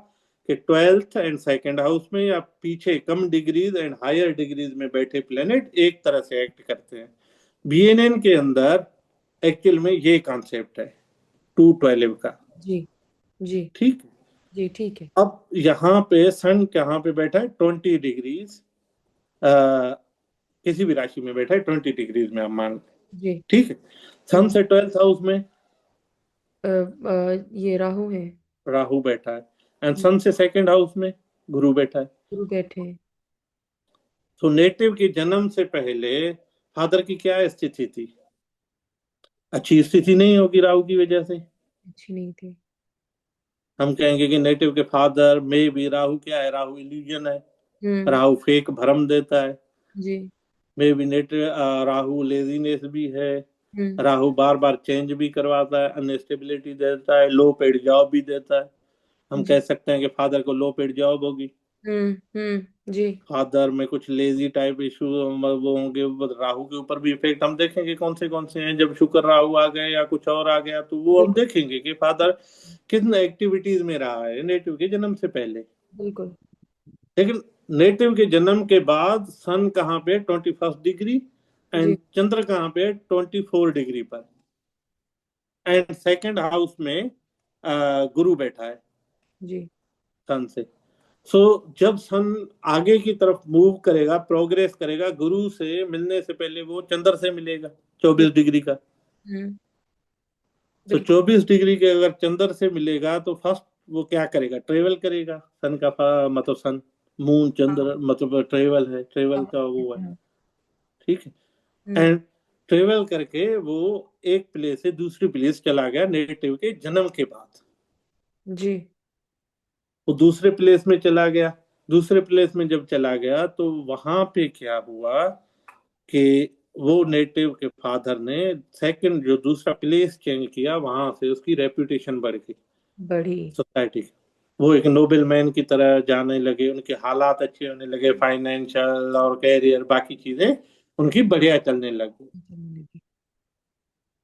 कि ट्वेल्थ एंड सेकेंड हाउस में या पीछे कम डिग्रीज एंड हायर डिग्रीज में बैठे प्लेनेट एक तरह से एक्ट करते हैं। बीएनएन के अंदर एक्चुअल में ये कॉन्सेप्ट है 212 का। जी। जी। ठीक। जी। ठीक है। अब यहाँ पे सन कहाँ पे बैठा है, 20 डिग्रीज, किसी भी राशि में बैठा है 20 डिग्रीज में, हम मान लें। जी। ठीक है। सन हम्म। से 12th हाउस में ये राहु है। राहु बैठा है, एंड हम्म, सन से सेकंड हाउस में गुरु बैठा है। गुरु बैठे हैं। तो नेटिव के जन्म से पहले फादर की क्या स्थिति थी? अच्छी स्थिति नहीं होगी राहु की वजह से। अच्छी नहीं थी। हम कहेंगे कि नेटिव के फादर में भी राहु क्या है, राहु इल्यूजन है, हम्म। राहु फेक भ्रम देता है। जी। में भी नेटिव राहु लेजीनेस भी है, हम्म। राहु बार बार चेंज भी करवाता है, अनस्टेबिलिटी देता है, लो पेड जॉब भी देता है। हम जी। कह सकते हैं कि फादर को लो पेड जॉब होगी, जी। फादर में कुछ लेजी टाइप इशू वो होंगे। वो राहु के ऊपर भी इफेक्ट हम देखेंगे कौन से हैं, जब शुक्र राहु आ गए या कुछ और आ गया तो वो हम बिल्कुल। देखेंगे कि फादर किन एक्टिविटीज में रहा है नेटिव के जन्म से पहले। बिल्कुल। लेकिन नेटिव के जन्म के बाद सन कहाँ पे, 21st डिग्री, जी। एंड चंद्र कहाँ पे, 24 डिग्री पर, एंड सेकंड हाउस में गुरु बैठा है जी। सन से। सो जब सन आगे की तरफ मूव करेगा, प्रोग्रेस करेगा, गुरु से मिलने से पहले वो चंद्र से मिलेगा जी। 24 डिग्री का। हम्म। तो बिल्कुल। 24 डिग्री के अगर चंद्र से मिलेगा तो फर्स्ट वो क्या करेगा, ट्रेवल करेगा। सन का मतलब सन, मून हाँ। चंद्र मतलब ट्रेवल है, ट्रेवल हाँ। का वो है। हाँ। ठीक है। हम्म। एंड ट्रेवल करके वो एक प्लेस से दूसरी प्लेस चला गया नेटिव के जन्म के बाद। जी। वो दूसरे प्लेस में चला गया। दूसरे प्लेस में जब चला गया तो वहां पे क्या हुआ कि वो नेटिव के फादर ने सेकंड जो दूसरा प्लेस चेंज किया, वहां से उसकी रेपुटेशन बढ़ गई बढ़ी। सोसाइटी। वो एक नोबल मैन की तरह जाने लगे, उनके हालात अच्छे होने लगे, फाइनेंशियल और कैरियर बाकी चीजें उनकी बढ़िया चलने लगी।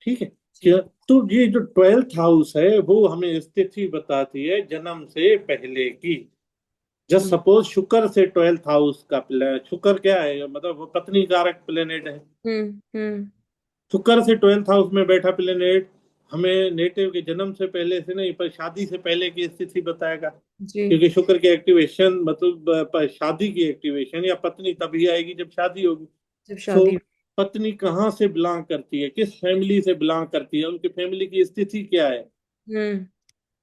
ठीक है। जी। तो ये जो 12th हाउस है वो हमें स्थिति बताती है जन्म से पहले की। जस्ट हम्म। सपोज शुक्र से 12th हाउस का शुक्र क्या है, मतलब वो पत्नी कारक प्लेनेट है। हम्म। शुक्र से 12th हाउस में बैठा प्लेनेट हमें नेटिव के जन्म से पहले से नहीं पर शादी से पहले की स्थिति बताएगा। जी। क्योंकि शुक्र की एक्टिवेशन मतलब शादी की एक्टिवेशन या पत्नी तभी आएगी जब शादी होगी। जब सो शादी। पत्नी कहाँ से बिलोंग करती है, किस फैमिली से बिलोंग करती है, उनकी फैमिली की स्थिति क्या है, हम्म। ये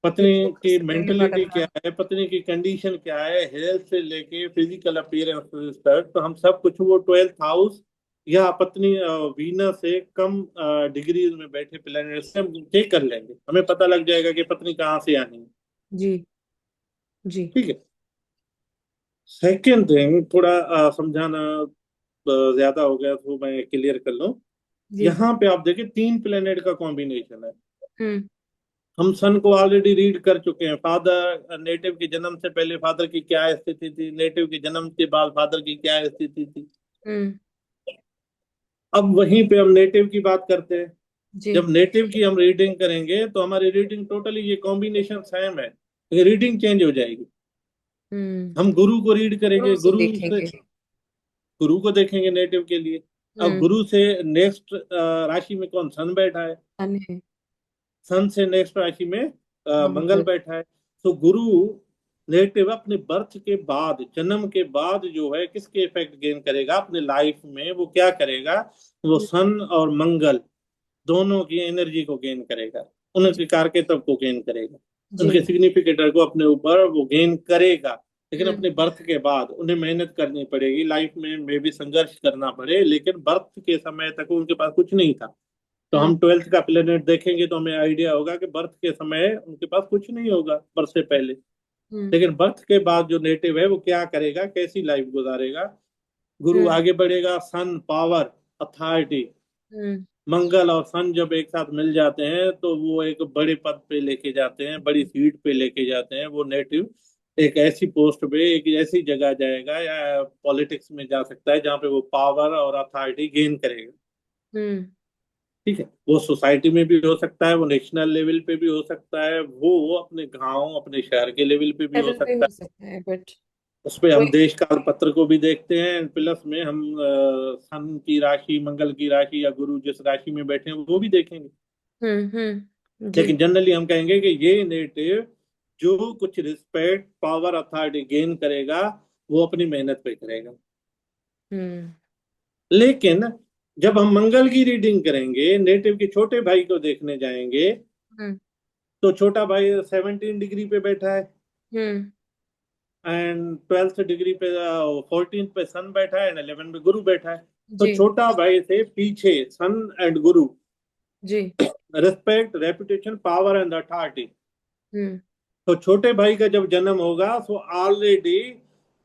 पत्नी तो की उससे पहले मेंटलिटी पड़ता क्या है। है, पत्नी की कंडीशन क्या है, हेल्थ से लेके फिजिकल अपीयरेंस तक, तो हम सब कुछ वो 12th हाउस या पत्नी वीनस से कम डिग्रीज में बैठे प्लेनेट से हम चेक कर लेंगे, हमें पता लग जाएगा कि पत्नी कहाँ से आनी है। जी। जी। ठीक है। सेकेंड थिंग थोड़ा समझाना ज्यादा हो गया तो मैं क्लियर कर लूं। जी। यहाँ पे आप देखिए 3 प्लेनेट का कॉम्बिनेशन है। हम्म। हम सन को ऑलरेडी रीड कर चुके हैं, फादर नेटिव के जन्म से पहले फादर की क्या स्थिति थी, नेटिव के जन्म के बाद फादर की क्या स्थिति थी। हम्म। अब वहीं पे हम नेटिव की बात करते हैं। जी। जब नेटिव की हम रीडिंग करेंगे तो हमारी रीडिंग टोटली ये कॉम्बिनेशन सेम है, रीडिंग चेंज हो जाएगी। हम्म। हम गुरु को रीड थोड़ा करेंगे, से देखेंगे। गुरु को देखेंगे नेटिव के लिए। अब हम्म। गुरु से नेक्स्ट राशि में कौन, सन बैठा है। सन है। सन से नेक्स्ट राशि में मंगल मंगल। बैठा है। तो गुरु नेटिव अपने बर्थ के बाद, जन्म के बाद जो है किसके इफेक्ट गेन करेगा अपने लाइफ में, वो क्या करेगा, वो सन और मंगल दोनों की एनर्जी को गेन करेगा, जी। उनके कारकेतव को गेन करेगा, जी। उनके सिग्निफिकेटर को अपने ऊपर वो गेन करेगा। लेकिन हम्म अपने बर्थ के बाद उन्हें मेहनत करनी पड़ेगी, लाइफ में भी संघर्ष करना पड़े, लेकिन बर्थ के समय तक उनके पास कुछ नहीं था। तो हम्म हम 12th का प्लेनेट देखेंगे तो हमें आइडिया होगा कि बर्थ के समय उनके पास कुछ नहीं होगा, बर्थ से पहले। हम्म लेकिन बर्थ के बाद जो नेटिव है वो क्या करेगा, कैसी लाइफ गुजारेगा। गुरु हम्म आगे बढ़ेगा, सन पावर अथॉरिटी, हम्म मंगल और सन जब एक साथ मिल जाते हैं तो वो एक बड़े पद पे लेके जाते हैं, बड़ी सीट पे लेके जाते हैं। वो नेटिव एक ऐसी पोस्ट पे, एक ऐसी जगह जाएगा या पॉलिटिक्स में जा सकता है जहाँ पे वो पावर और अथॉरिटी गेन करेगा। हम्म ठीक है, वो सोसाइटी में भी हो सकता है, वो नेशनल लेवल पे भी हो सकता है, वो अपने गांव अपने शहर के लेवल पे भी हो लेवल पे सकता हो है। सकता है, बट उस पे हम वही। देश काल पत्र को भी देखते हैं, प्लस में हम सन की राशि, मंगल की राशि या गुरु जिस राशि में बैठे हैं वो भी देखेंगे। जी। लेकिन जनरली हम कहेंगे कि ये नेटिव जो कुछ रिस्पेक्ट पावर अथॉरिटी गेन करेगा वो अपनी मेहनत पे करेगा। हम्म लेकिन जब हम मंगल की रीडिंग करेंगे, नेटिव के छोटे भाई को देखने जाएंगे, हम्म तो छोटा भाई 17 डिग्री पे बैठा है, हम्म एंड 12th डिग्री पे, 14th पे सन बैठा है, एंड 11 पे गुरु बैठा है। तो जी छोटा भाई से पीछे सन एंड गुरु, जी। Respect reputation power and authority. Hmm तो छोटे भाई का जब जन्म होगा तो ऑलरेडी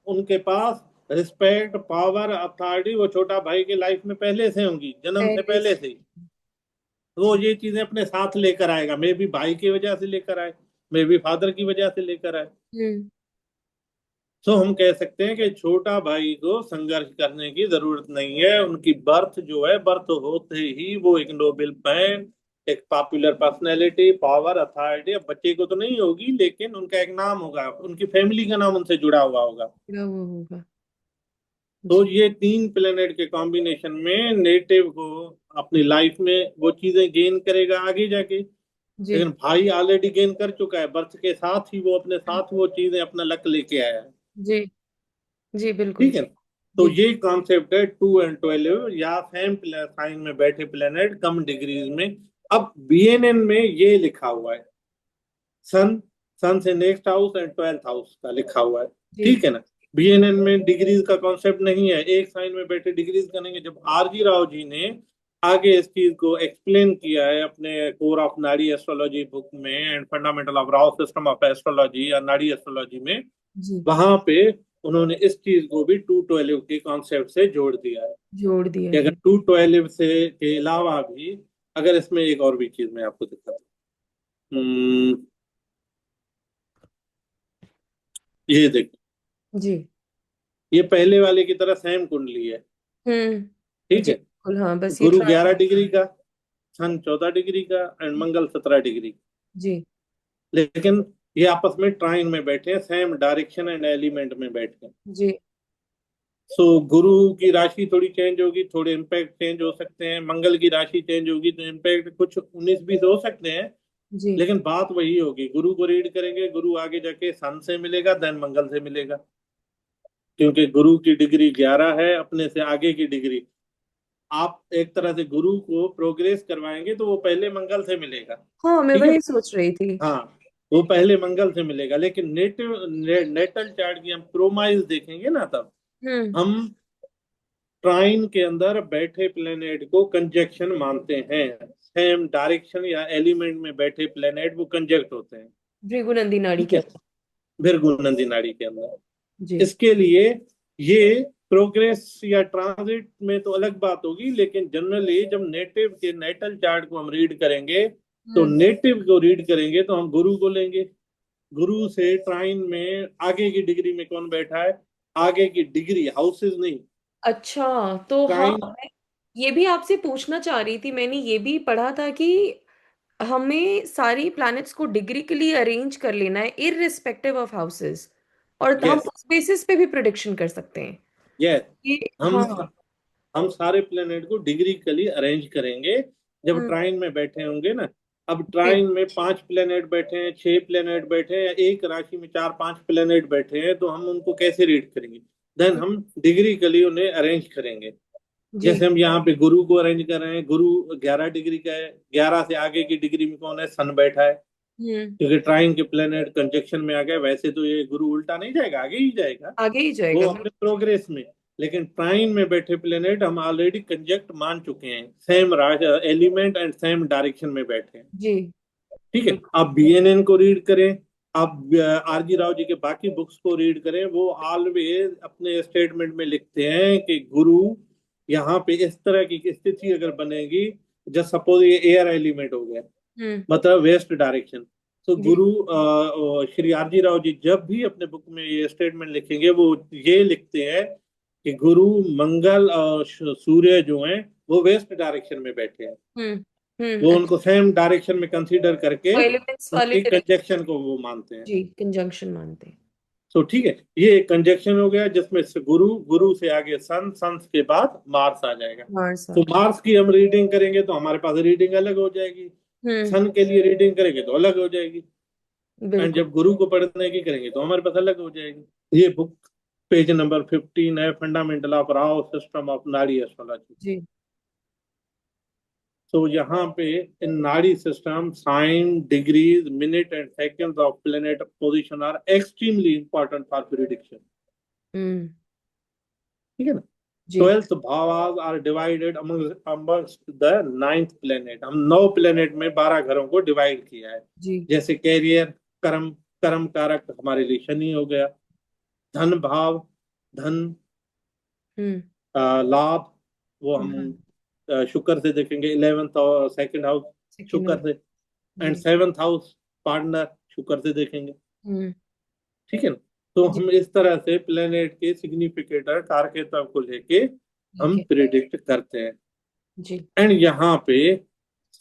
उनके पास रिस्पेक्ट पावर अथॉरिटी वो छोटा भाई के लाइफ में पहले से होंगी, जन्म से पहले पहले से। से ही। वो जी। ये चीजें अपने साथ लेकर आएगा, मे भी भाई की वजह से लेकर आए, मे भी फादर की वजह से लेकर आए। हम्म तो हम कह सकते हैं कि छोटा भाई को संघर्ष करने की जरूरत नहीं है। उनकी बर्थ जो है, बर्थ होते ही वो एक नोबेल मैन, एक पॉपुलर पर्सनैलिटी, पावर अथॉरिटी, अब बच्चे को तो नहीं होगी लेकिन उनका एक नाम होगा, उनकी फैमिली का नाम उनसे जुड़ा हुआ होगा। जुड़ा हुआ होगा। तो जी ये तीन प्लेनेट के कॉम्बिनेशन में नेटिव को अपनी लाइफ में वो चीजें गेन करेगा आगे जाके। जी। लेकिन भाई ऑलरेडी गेन कर चुका है, बर्थ के साथ ही वो अपने साथ वो चीजें अपना लक लेके आया है। जी जी बिल्कुल। ठीक है, तो जी ये कॉन्सेप्ट है 2 and 12 या सेम साइन में बैठे प्लेनेट कम डिग्रीज में। अब बीएनएन में ये लिखा हुआ है, सन, सन से next house and 12th house का लिखा हुआ है। जी ठीक है ना, बीएनएन में डिग्रीज का कॉन्सेप्ट नहीं है, एक साइन में बैठे डिग्रीज करेंगे। जब आरजी राव जी ने आगे इस चीज को एक्सप्लेन किया है अपने core of Nadi astrology book में and fundamental of Rao system of astrology या नाड़ी एस्ट्रोलॉजी में, जी। वहां पे उन्होंने इस चीज को भी 212 के कॉन्सेप्ट से जोड़ दिया है जोड़ दिया कि अगर है। 212 से के अलावा भी, अगर इसमें एक और भी चीज मैं आपको दिखाता हूँ। ये देखो, जी। ये पहले वाले की तरह सेम कुंडली है। ठीक जी है, बिल्कुल, हाँ, बस ये गुरु ट्राई। 11 डिग्री का, सन 14 डिग्री का, एंड मंगल 17 डिग्री। जी लेकिन ये आपस में ट्राइन में बैठे हैं, सेम डायरेक्शन एंड एलिमेंट में बैठे हैं। जी सो गुरु की राशि थोड़ी चेंज होगी, थोड़े इम्पैक्ट चेंज हो सकते हैं, मंगल की राशि चेंज होगी तो इम्पैक्ट कुछ 19-20 हो सकते हैं। जी। लेकिन बात वही होगी, गुरु को रीड करेंगे, गुरु आगे जाके सन से मिलेगा, देन मंगल से मिलेगा, क्योंकि गुरु की डिग्री 11 है, अपने से आगे की डिग्री। आप एक तरह से गुरु को प्रोग्रेस करवाएंगे तो वो पहले मंगल से मिलेगा। हाँ, मैं ठीक है, वही सोच रही थी। हाँ, वो पहले मंगल से मिलेगा। लेकिन नेटल चार्ट की हम प्रोमाइज देखेंगे ना, तब हम्म हम ट्राइन के अंदर बैठे प्लेनेट को कंजक्शन मानते हैं। सेम डायरेक्शन या एलिमेंट में बैठे प्लेनेट वो कंजक्ट होते हैं। भृगु नाड़ी ठीक के है, अंदर। भृगु नंदी नाड़ी के अंदर। जी। इसके लिए ये प्रोग्रेस या ट्रांजिट में तो अलग बात होगी, लेकिन जनरली जब नेटिव के नेटल चार्ट को हम रीड करेंगे, तो हम्म नेटिव को रीड करेंगे तो हम गुरु को लेंगे। गुरु से ट्राइन में आगे की डिग्री में कौन बैठा है, आगे की डिग्री, हाउसेस नहीं, अच्छा, तो हाँ, ट्राइन। मैं ये भी आपसे पूछना चाह रही थी। मैंने ये भी पढ़ा था कि हमें सारी प्लैनेट्स को डिग्रिकली अरेंज कर लेना है इररिस्पेक्टिव ऑफ हाउसेस, और हम यस, उस बेसिस पे भी प्रिडिक्शन कर सकते हैं। यस, ये हम हाँ। हम सारे प्लेनेट को डिग्रिकली अरेंज करेंगे जब हम्म ट्राइन में बैठे होंगे ना। अब जी ट्राइन में 5 प्लेनेट बैठे हैं, 6 प्लेनेट बैठे हैं, या एक राशि में 4-5 प्लेनेट बैठे हैं, तो हम उनको कैसे रीड करेंगे, देन हम डिग्रिकली उन्हें अरेंज करेंगे। जी जैसे हम यहाँ पे गुरु को अरेंज कर रहे हैं, गुरु 11 डिग्री का है, 11 से आगे की डिग्री में कौन है, सन बैठा है। हम्म। क्योंकि ट्राइन के प्लेनेट कंजक्शन में आ गए, वैसे तो ये गुरु उल्टा नहीं जाएगा, आगे ही जाएगा आगे ही वो जाएगा अपने प्रोग्रेस में। लेकिन ट्राइन में बैठे प्लेनेट हम ऑलरेडी कंजक्ट मान चुके हैं, same element and same direction में बैठे हैं। जी। ठीक है, बिल्कुल। आप बीएनएन को रीड करें, आप आरजी राव जी के बाकी बुक्स को रीड करें, वो ऑलवेज अपने स्टेटमेंट में लिखते हैं कि गुरु यहाँ पे इस तरह की स्थिति अगर बनेगी, जब सपोज ये एयर एलिमेंट हो गया, हम्म। मतलब वेस्ट डायरेक्शन, तो जी। गुरु श्री आरजी राव जी जब भी अपने बुक में ये स्टेटमेंट लिखेंगे, वो ये लिखते हैं कि गुरु मंगल और सूर्य जो हैं वो वेस्ट डायरेक्शन में बैठे हैं। हम्म। वो अच्छा। उनको सेम डायरेक्शन में कंसीडर करके वो एलिमेंट्स वाले उनकी डायरेक्शन। कंजक्शन को वो मानते हैं। जी, कंजंक्शन मानते हैं। तो ठीक है, ये कंजक्शन हो गया, जिसमें से गुरु, गुरु से आगे सन, सन के बाद मार्स आ जाएगा। मार्स आ तो जाए। मार्स की हम रीडिंग करेंगे तो हमारे पास रीडिंग अलग हो जाएगी, हम्म। सन के लिए रीडिंग करेंगे तो अलग हो जाएगी, एंड बिल्कुल। जब गुरु को पढ़ने की करेंगे तो हमारे पास अलग हो जाएगी। ये बुक पेज नंबर 15 है, fundamental of Rao system of Nadi astrology. जी। तो यहाँ पे इन Nadi system, sign, degrees, minute and seconds of planet position are extremely important for prediction. Hmm. ठीक है ना। जी। 12th भावास are divided amongst the ninth planet. हम 9 प्लेनेट में 12 घरों को डिवाइड किया है। जी। जैसे कैरियर, कर्म, कर्म कारक हमारे लिए शनि हो गया। धन भाव, धन, हम्म। लाभ, वो हम हाँ। शुक्र से देखेंगे, 11th और सेकंड हाउस सेकेंड शुक्र हाउस। से, एंड जी। 7th हाउस पार्टनर शुक्र से देखेंगे। हम्म। ठीक है ना। तो जी। हम इस तरह से प्लेनेट के सिग्निफिकेटर कारकेता को लेके ठीक हम है। प्रिडिक्ट करते हैं। जी। एंड यहाँ पे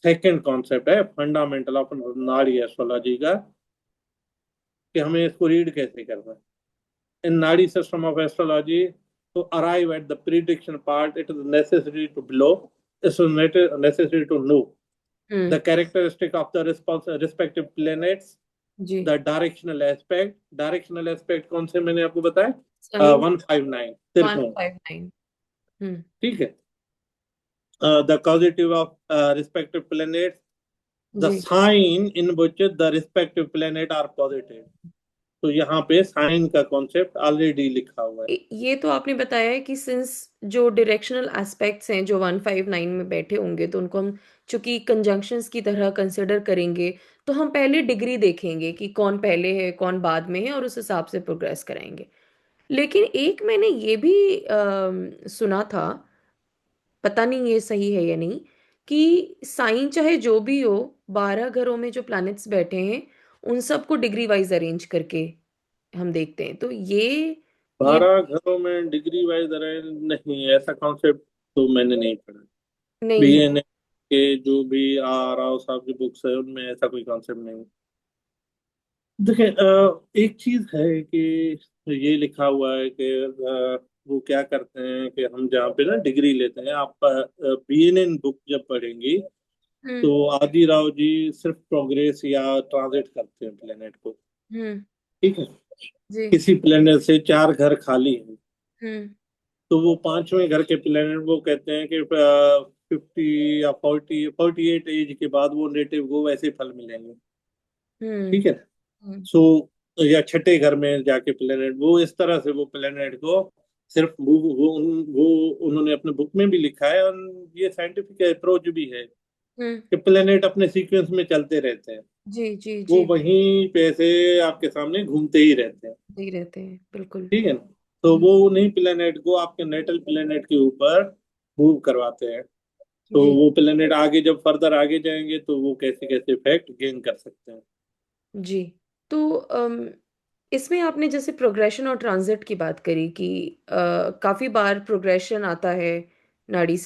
सेकंड कॉन्सेप्ट है फंडामेंटल ऑफ नाड़ी एस्ट्रोलॉजी का, कि हमें इसको रीड कैसे करना है। इन Nadi system of astrology, to arrive at the prediction part, it is necessary to below. It is necessary to know the hmm. characteristic of the respective planets, जी। the directional aspect. Directional aspect कौन से मैंने आपको बताया, sign. 159 one तिरकोण। Five nine हम्म। ठीक है, the causative of respective planets, the ji. sign in which the respective planet are posited. तो यहाँ पे साइन का कॉन्सेप्ट ऑलरेडी लिखा हुआ है। ये तो आपने बताया है कि सिंस जो डायरेक्शनल एस्पेक्ट्स हैं जो 159 में बैठे होंगे तो उनको हम चूंकि कंजंक्शंस की तरह कंसिडर करेंगे, तो हम पहले डिग्री देखेंगे कि कौन पहले है कौन बाद में है और उस हिसाब से प्रोग्रेस कराएंगे। लेकिन एक मैंने ये भी सुना था, पता नहीं ये सही है या नहीं, कि साइन चाहे जो भी हो, 12 घरों में जो प्लैनेट्स बैठे हैं उन सबको डिग्री वाइज अरेंज करके हम देखते हैं। तो ये 12 घरों में डिग्री वाइज अरेंज नहीं, ऐसा कॉन्सेप्ट तो मैंने नहीं पढ़ा। नहीं है। बीएनए के जो भी राव साहब की बुक्स है उनमें ऐसा कोई कॉन्सेप्ट नहीं। देखिए, एक चीज है कि ये लिखा हुआ है कि वो क्या करते हैं कि हम जहाँ पे ना डिग्री लेते हैं, आप बीएनएन बुक जब पढ़ेंगी हम्म। तो आदि राव जी सिर्फ प्रोग्रेस या ट्रांजिट करते हैं प्लेनेट को। हम्म। ठीक है, जी। किसी प्लेनेट से 4 घर खाली हैं, हम्म। तो वो 5वें घर के प्लेनेट वो कहते हैं कि 50 या 48 एज के बाद वो नेटिव को वैसे फल मिलेंगे। हम्म। ठीक है। हम्म। सो या छठे घर में जाके प्लेनेट, वो इस तरह से वो प्लेनेट को सिर्फ वो उन्होंने अपने बुक में भी लिखा है, और ये साइंटिफिक अप्रोच भी है हम्म। कि प्लेनेट अपने सीक्वेंस में चलते रहते हैं, जी। जी। वो जी। वहीं पे से आपके सामने घूमते ही रहते हैं। जी रहते हैं बिल्कुल। ठीक है ना। तो हम्म। वो उन्हीं प्लेनेट को आपके नेटल प्लेनेट के ऊपर मूव करवाते हैं। तो जी। वो प्लेनेट आगे जब फर्दर आगे जाएंगे तो वो कैसे कैसे इफेक्ट गेन कर सकते हैं। जी। तो इसमें आपने जैसे प्रोग्रेशन और ट्रांजिट की बात करी कि काफी बार प्रोग्रेशन आता है नाड़ी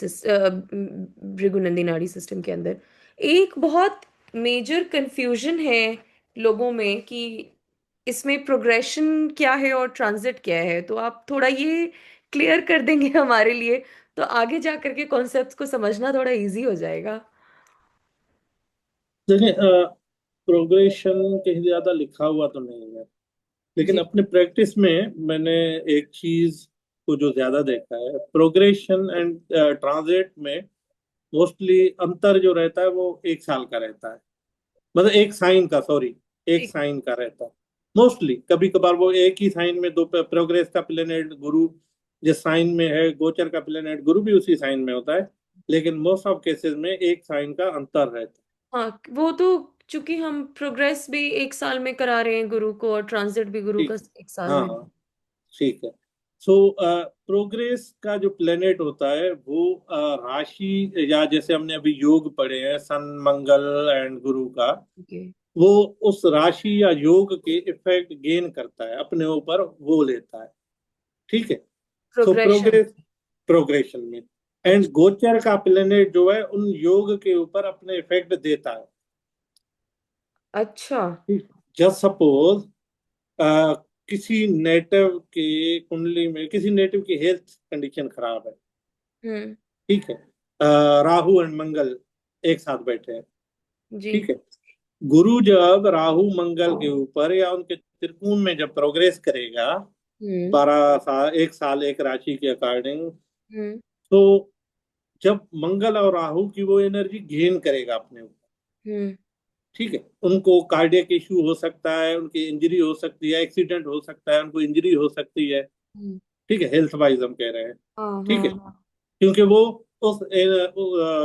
भृगुनंदी नाड़ी सिस्टम के अंदर। एक बहुत मेजर कंफ्यूजन है लोगों में कि इसमें प्रोग्रेशन क्या है और ट्रांजिट क्या है, तो आप थोड़ा ये क्लियर कर देंगे हमारे लिए, तो आगे जा करके कॉन्सेप्ट्स को समझना थोड़ा इजी हो जाएगा। देखिए, प्रोग्रेशन कहीं ज्यादा लिखा हुआ तो नहीं है, लेकिन जी। अपने प्रैक्टिस में मैंने एक चीज को जो ज्यादा देखा है, प्रोग्रेशन एंड ट्रांजिट में मोस्टली अंतर जो रहता है वो 1 साल का रहता है। मतलब एक साइन का, सॉरी, एक ठीक। साइन का रहता है मोस्टली। कभी कभार वो एक ही साइन में दो, प्रोग्रेस का प्लेनेट गुरु जिस साइन में है, गोचर का प्लेनेट गुरु भी उसी साइन में होता है, लेकिन मोस्ट ऑफ केसेस में एक साइन का अंतर रहता हाँ, वो तो चूंकि हम प्रोग्रेस भी एक साल में करा रहे हैं गुरु को, और ट्रांजिट भी है। गुरु का ठीक। एक साल हाँ में। हाँ, ठीक है। सो प्रोग्रेस का जो प्लेनेट होता है वो राशि, या जैसे हमने अभी योग पढ़े हैं सन मंगल एंड गुरु का, ओके। वो उस राशि या योग के इफेक्ट गेन करता है अपने ऊपर, वो लेता है। ठीक है। सो प्रोग्रेशन। प्रोग्रेस, प्रोग्रेशन में, एंड अच्छा। गोचर का प्लेनेट जो है उन योग के ऊपर अपने इफेक्ट देता है। अच्छा। जस्ट सपोज किसी नेटिव की कुंडली में, किसी नेटिव की हेल्थ कंडीशन खराब है, हम्म। ठीक है, राहु एंड मंगल एक साथ बैठे हैं, जी। ठीक है। गुरु जब राहु मंगल के ऊपर या उनके त्रिकोण में जब प्रोग्रेस करेगा, हम्म। 12 साल, एक साल एक राशि के अकॉर्डिंग, हम्म। तो जब मंगल और राहु की वो एनर्जी गेन करेगा अपने ऊपर, हम्म। ठीक है, उनको कार्डियक इशू हो सकता है, उनकी इंजरी हो सकती है, एक्सीडेंट हो सकता है, उनको इंजरी हो सकती है, हम्म। ठीक है, हेल्थ वाइज हम कह रहे हैं, हाँ ठीक हाँ है। हाँ। क्योंकि वो उस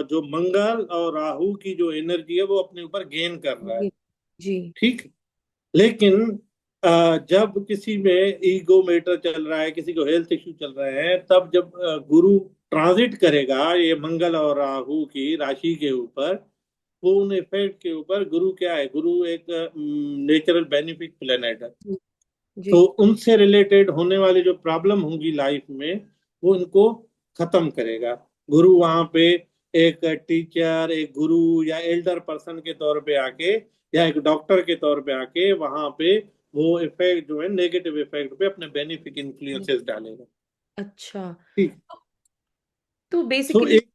जो मंगल और राहु की जो एनर्जी है वो अपने ऊपर गेन कर रहा है, जी। ठीक है। लेकिन जब किसी में ईगो मैटर चल रहा है, किसी को हेल्थ इश्यू चल रहे हैं, तब जब गुरु ट्रांजिट करेगा ये मंगल और राहु की राशि के ऊपर, वो उन इफेक्ट के ऊपर, गुरु क्या है, गुरु एक नेचुरल बेनिफिक प्लेनेट है। जी। जी। तो उनसे रिलेटेड होने वाली जो प्रॉब्लम होंगी लाइफ में, वो इनको खत्म करेगा। गुरु वहां पे एक टीचर, एक गुरु या एल्डर पर्सन के तौर पे आके, या एक डॉक्टर के तौर पे आके वहां पे वो इफेक्ट जो है नेगेटिव इफेक्ट पे अपने बेनिफिक इन्फ्लुएंसेस डालेगा। अच्छा। ठीक। तो सो बेसिकली। एक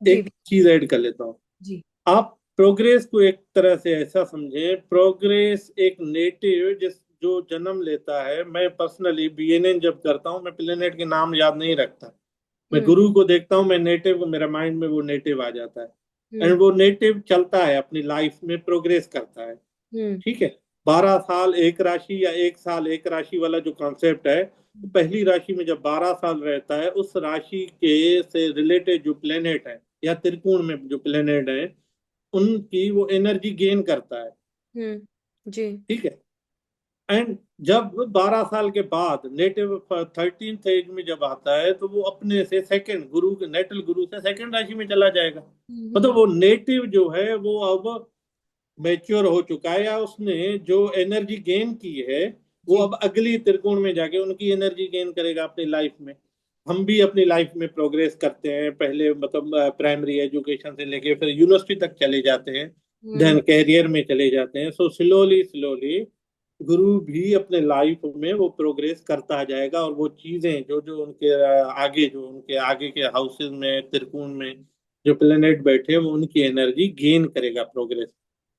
जी। एक चीज ऐड कर लेता हूँ। जी। आप प्रोग्रेस को एक तरह से ऐसा समझें, प्रोग्रेस एक नेटिव जिस जो जन्म लेता है, मैं पर्सनली बीएनएन जब करता हूँ, मैं प्लेनेट के नाम याद नहीं रखता, मैं हम्म। गुरु को देखता हूँ, मैं नेटिव को, मेरा माइंड में वो नेटिव आ जाता है, हम्म। एंड वो नेटिव चलता है अपनी लाइफ में, प्रोग्रेस करता है, हम्म। ठीक है। 12 साल एक राशि या एक साल एक राशि वाला जो कॉन्सेप्ट है, तो पहली राशि में जब 12 साल रहता है, उस राशि के से रिलेटेड जो प्लेनेट है या त्रिकोण में जो प्लेनेट है, उनकी वो एनर्जी गेन करता है, जी। ठीक है। एंड जब 12 साल के बाद नेटिव 13th एज में जब आता है, तो वो अपने से सेकंड गुरु के, नेटल गुरु से सेकंड राशि में चला जाएगा। मतलब वो नेटिव जो है वो अब मैच्योर हो चुका है, या उसने जो एनर्जी गेन की है वो जी। अब अगली त्रिकोण में जाके उनकी एनर्जी गेन करेगा अपनी लाइफ में। हम भी अपनी लाइफ में प्रोग्रेस करते हैं, पहले मतलब प्राइमरी एजुकेशन से लेके फिर यूनिवर्सिटी तक चले जाते हैं, हम्म। देन कैरियर में चले जाते हैं। सो स्लोली स्लोली गुरु भी अपने लाइफ में वो प्रोग्रेस करता जाएगा, और वो चीजें जो जो उनके आगे, जो उनके आगे के हाउसेस में, त्रिकोण में जो प्लेनेट बैठे हैं, वो उनकी एनर्जी गेन करेगा प्रोग्रेस।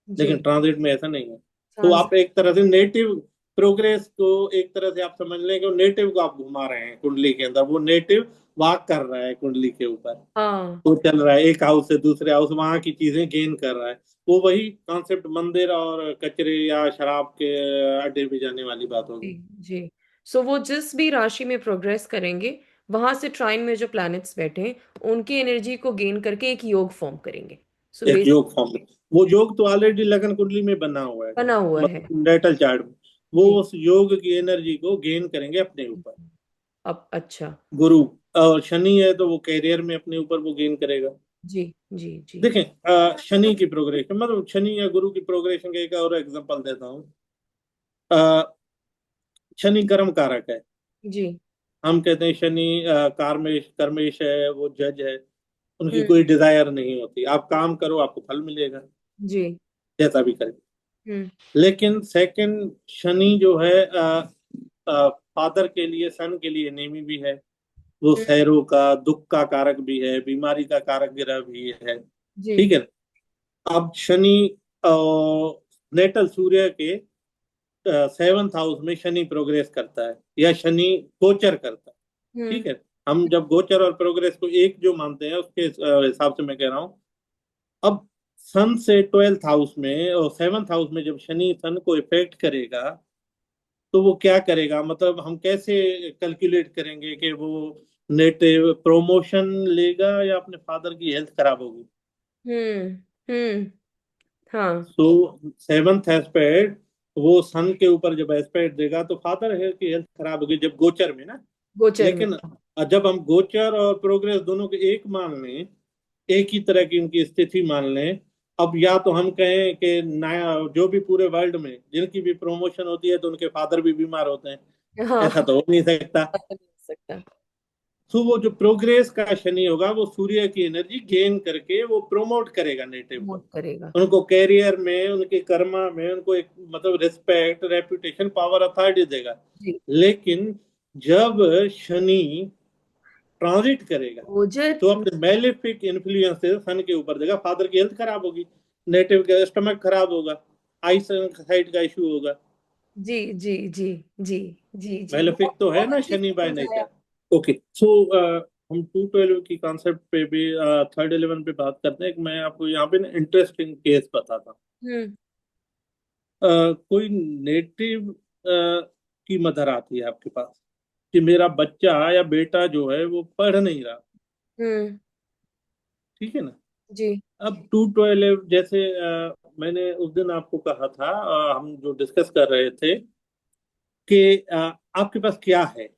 जी। लेकिन ट्रांजिट में ऐसा नहीं है। तो ट्रांस। आप एक तरह से नेटिव प्रोग्रेस को, एक तरह से आप समझ लें कि नेटिव को आप घुमा रहे हैं कुंडली के अंदर, वो नेटिव वॉक कर रहा है कुंडली के ऊपर, हाँ। वो चल रहा है एक हाउस से दूसरे हाउस, वहां की चीजें गेन कर रहा है। वो वही कॉन्सेप्ट मंदिर और कचरे या शराब के अड्डे पे जाने वाली बात जी। होगी। जी। सो वो जिस भी राशि में प्रोग्रेस करेंगे, वहां से ट्राइन में जो प्लैनेट्स बैठे हैं, उनकी एनर्जी को गेन करके एक योग फॉर्म करेंगे। सो एक बेसिक योग फॉर्म में, वो योग तो ऑलरेडी लगन कुंडली में बना हुआ है, बना हुआ है। मतलब नेटल चार्ट में, वो जी। उस योग की एनर्जी को गेन करेंगे अपने ऊपर। अब अच्छा। गुरु और शनि है तो वो कैरियर में अपने ऊपर वो गेन करेगा। जी। जी। जी। देखें, शनि की प्रोग्रेशन, मतलब शनि या गुरु की प्रोग्रेशन का एक और एग्जांपल देता हूँ। अ, शनि कर्म कारक है। जी। हम कहते हैं शनि कार्मेश कर्मेश है, वो जज है, उनकी हम्म। कोई डिजायर नहीं होती, आप काम करो आपको फल मिलेगा, जी। जैसा भी करें। हम्म। लेकिन सेकंड शनि जो है फादर के लिए, सन के लिए नेमी भी है, वो हम्म। सैरों का, दुख का कारक भी है, बीमारी का कारक ग्रह भी है, जी। ठीक है। अब शनि नेटल सूर्य के 7th हाउस में शनि प्रोग्रेस करता है, या शनि गोचर करता है, हम्म। ठीक है। हम जब गोचर और प्रोग्रेस को एक जो मानते हैं, उसके हिसाब से मैं कह रहा हूँ। अब सन से 12th हाउस में और 7th हाउस में जब शनि सन को इफेक्ट करेगा तो वो क्या करेगा, मतलब हम कैसे कैलकुलेट करेंगे कि वो नेट प्रमोशन लेगा या अपने फादर की हेल्थ खराब होगी। हम्म। हम्म। हाँ। तो सेवंथ एस्पेक्ट वो सन के ऊपर जब एस्पेक्ट देगा तो फादर है की हेल्थ खराब होगी जब गोचर में ना। गोचर में। लेकिन जब हम गोचर और प्रोग्रेस दोनों के एक मान लें, एक ही तरह की उनकी स्थिति मान लें, अब या तो हम कहें कि नया जो भी पूरे वर्ल्ड में जिनकी भी प्रमोशन होती है तो उनके फादर भी बीमार होते हैं, हाँ। ऐसा तो हो नहीं सकता। पता नहीं हो सकता। तो वो जो प्रोग्रेस का शनि होगा वो सूर्य की एनर्जी गेन करके वो प्रोमोट करेगा नेटिव को, प्रमोट करेगा। उनको कैरियर में उनके कर्मा में उनको एक मतलब रिस्पेक्ट रेपुटेशन पावर अथॉरिटी देगा। जी। लेकिन जब शनि ट्रांजिट करेगा गोचर। तो अपने मेलेफिक इन्फ्लुएंस से सन के ऊपर देगा, फादर की हेल्थ खराब होगी, नेटिव का स्टमक खराब होगा, आई साइड का इशू होगा। जी जी जी जी जी जी, मेलेफिक बहुत तो है बहुत ना अच्छे से शनि बाय समझाया। नेचर। ओके सो हम 212 की कॉन्सेप्ट पे भी थर्ड 11 पे बात करते हैं। मैं आपको यहाँ पे ना इंटरेस्टिंग केस बताता हूँ। हम्म। कोई नेटिव की मदर आती है आपके पास कि मेरा बच्चा या बेटा जो है वो पढ़ नहीं रहा। हम्म। ठीक है ना। जी अब 212 जैसे मैंने उस दिन आपको कहा था, हम जो डिस्कस कर रहे थे कि आपके पास क्या है,